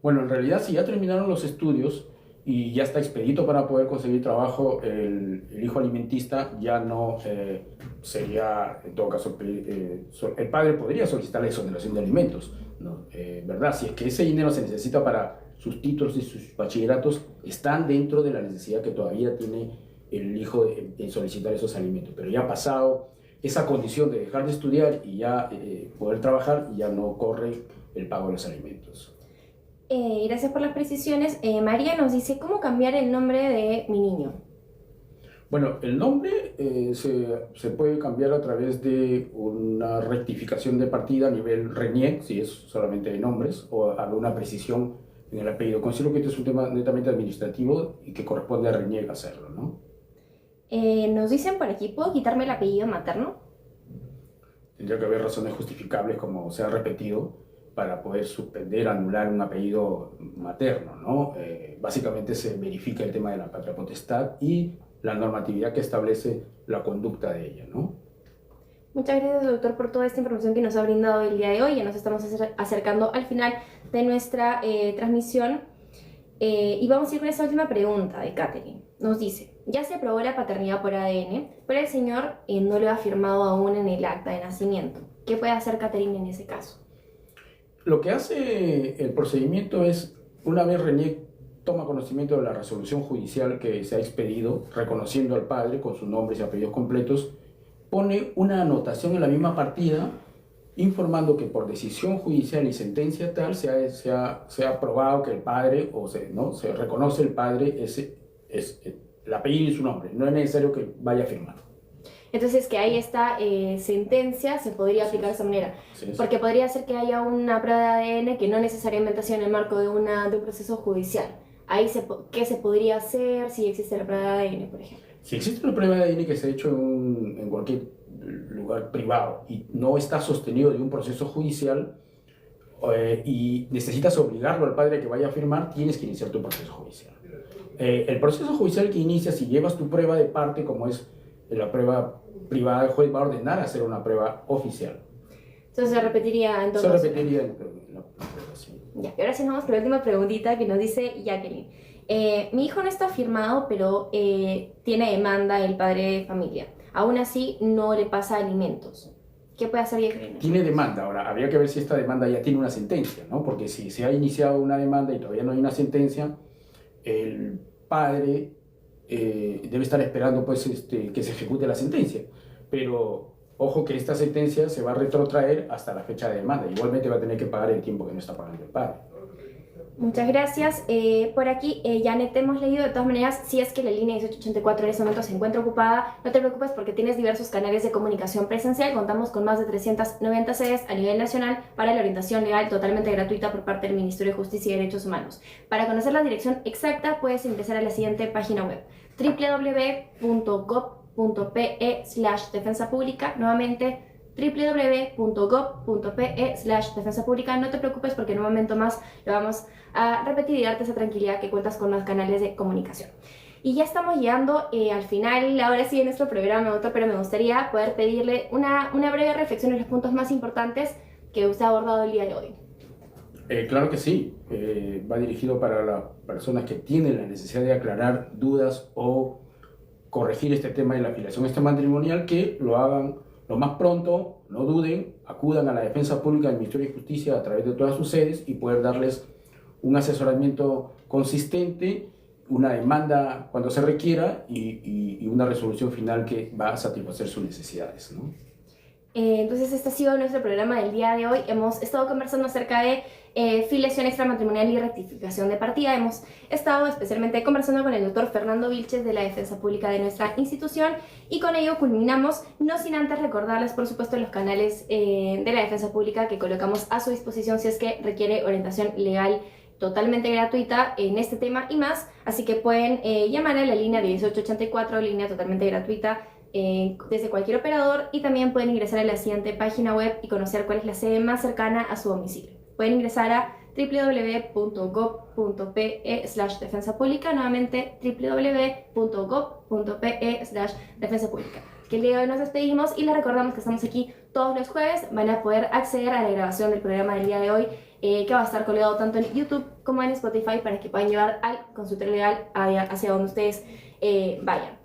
Speaker 2: Bueno, en realidad, si ya terminaron los estudios y ya está expedito para poder conseguir trabajo, el hijo alimentista ya no sería, en todo caso, el padre podría solicitar la exoneración de alimentos, ¿no? ¿Verdad? Si es que ese dinero se necesita para sus títulos y sus bachilleratos, están dentro de la necesidad que todavía tiene el hijo en solicitar esos alimentos. Pero ya ha pasado esa condición de dejar de estudiar y ya poder trabajar, ya no corre el pago de los alimentos.
Speaker 1: Gracias por las precisiones. María nos dice, ¿cómo cambiar el nombre de mi niño?
Speaker 2: Bueno, el nombre se puede cambiar a través de una rectificación de partida a nivel RENIEC, si es solamente de nombres, o alguna precisión en el apellido. Considero que este es un tema netamente administrativo y que corresponde a RENIEC hacerlo, ¿no?
Speaker 1: Nos dicen por aquí, ¿puedo quitarme el apellido materno?
Speaker 2: Tendría que haber razones justificables, como se ha repetido, para poder suspender, anular un apellido materno, ¿no? Básicamente se verifica el tema de la patria potestad y la normatividad que establece la conducta de ella, ¿no?
Speaker 1: Muchas gracias, doctor, por toda esta información que nos ha brindado el día de hoy. Ya nos estamos acercando al final de nuestra transmisión. Y vamos a ir con esta última pregunta de Catherine. Nos dice, ya se aprobó la paternidad por ADN, pero el señor no lo ha firmado aún en el acta de nacimiento. ¿Qué puede hacer Catherine en ese caso?
Speaker 2: Lo que hace el procedimiento es, una vez RENIEC toma conocimiento de la resolución judicial que se ha expedido, reconociendo al padre con sus nombres y apellidos completos, pone una anotación en la misma partida informando que por decisión judicial y sentencia tal se ha aprobado que el padre, ¿no? Se reconoce el padre, es el apellido y su nombre, no es necesario que vaya a firmar.
Speaker 1: Entonces, que ahí esta sentencia se podría aplicar de esa manera.
Speaker 2: Sí.
Speaker 1: Porque podría ser que haya una prueba de ADN que no necesariamente ha sido en el marco de un proceso judicial. Ahí, ¿qué se podría hacer si existe la prueba de ADN, por ejemplo?
Speaker 2: Si existe una prueba de ADN que se ha hecho en cualquier lugar privado y no está sostenido de un proceso judicial y necesitas obligarlo al padre a que vaya a firmar, tienes que iniciar tu proceso judicial. El proceso judicial que inicia, si llevas tu prueba de parte, como es la prueba privada, el juez va a ordenar hacer una prueba oficial.
Speaker 1: Entonces se repetiría en todo
Speaker 2: caso. Se
Speaker 1: caso.
Speaker 2: repetiría en la prueba, sí.
Speaker 1: Ya, y ahora sí vamos con la última preguntita que nos dice Jacqueline. Mi hijo no está firmado, pero tiene demanda el padre de familia. Aún así, no le pasa alimentos. ¿Qué puede hacer Jacqueline?
Speaker 2: Tiene demanda. Ahora, habría que ver si esta demanda ya tiene una sentencia, ¿no? Porque si se ha iniciado una demanda y todavía no hay una sentencia, el padre debe estar esperando pues, que se ejecute la sentencia. Pero ojo que esta sentencia se va a retrotraer hasta la fecha de demanda. Igualmente va a tener que pagar el tiempo que no está pagando el padre.
Speaker 1: Muchas gracias. Por aquí, Janet, hemos leído de todas maneras, si es que la línea 1884 en este momento se encuentra ocupada, no te preocupes porque tienes diversos canales de comunicación presencial. Contamos con más de 390 sedes a nivel nacional para la orientación legal totalmente gratuita por parte del Ministerio de Justicia y Derechos Humanos. Para conocer la dirección exacta, puedes ingresar a la siguiente página web, www.gov.pe/defensa pública. Nuevamente, www.gov.pe/defensa pública. No te preocupes porque en un momento más lo vamos a repetir y darte esa tranquilidad que cuentas con los canales de comunicación. Y ya estamos llegando al final, ahora sí, de nuestro programa, doctor, pero me gustaría poder pedirle una breve reflexión en los puntos más importantes que usted ha abordado el día de hoy.
Speaker 2: Claro que sí, va dirigido para las personas que tienen la necesidad de aclarar dudas o corregir este tema de la afiliación extramatrimonial, que lo hagan lo más pronto, no duden, acudan a la defensa pública del Ministerio de Justicia a través de todas sus sedes y poder darles un asesoramiento consistente, una demanda cuando se requiera y una resolución final que va a satisfacer sus necesidades, ¿no?
Speaker 1: Entonces este ha sido nuestro programa del día de hoy. Hemos estado conversando acerca de filiación extramatrimonial y rectificación de partida. Hemos estado especialmente conversando con el doctor Fernando Vilches de la Defensa Pública de nuestra institución y con ello culminamos, no sin antes recordarles por supuesto los canales de la Defensa Pública que colocamos a su disposición si es que requiere orientación legal totalmente gratuita en este tema y más, así que pueden llamar a la línea 1884, línea totalmente gratuita desde cualquier operador, y también pueden ingresar a la siguiente página web y conocer cuál es la sede más cercana a su domicilio. Pueden ingresar a www.gov.pe/defensa pública, nuevamente www.gov.pe/defensa pública. que el día de hoy nos despedimos y les recordamos que estamos aquí todos los jueves. Van a poder acceder a la grabación del programa del día de hoy, que va a estar colgado tanto en YouTube como en Spotify para que puedan llevar al consultorio legal hacia donde ustedes vayan.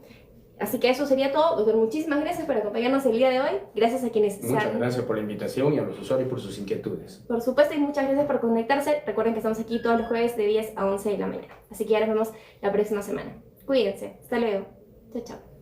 Speaker 1: Así que eso sería todo. Doctor, muchísimas gracias por acompañarnos el día de hoy. Gracias a quienes
Speaker 2: Muchas gracias por la invitación y a los usuarios por sus inquietudes.
Speaker 1: Por supuesto, y muchas gracias por conectarse. Recuerden que estamos aquí todos los jueves de 10 a 11 de la mañana. Así que ya nos vemos la próxima semana. Cuídense. Hasta luego. Chao, chao.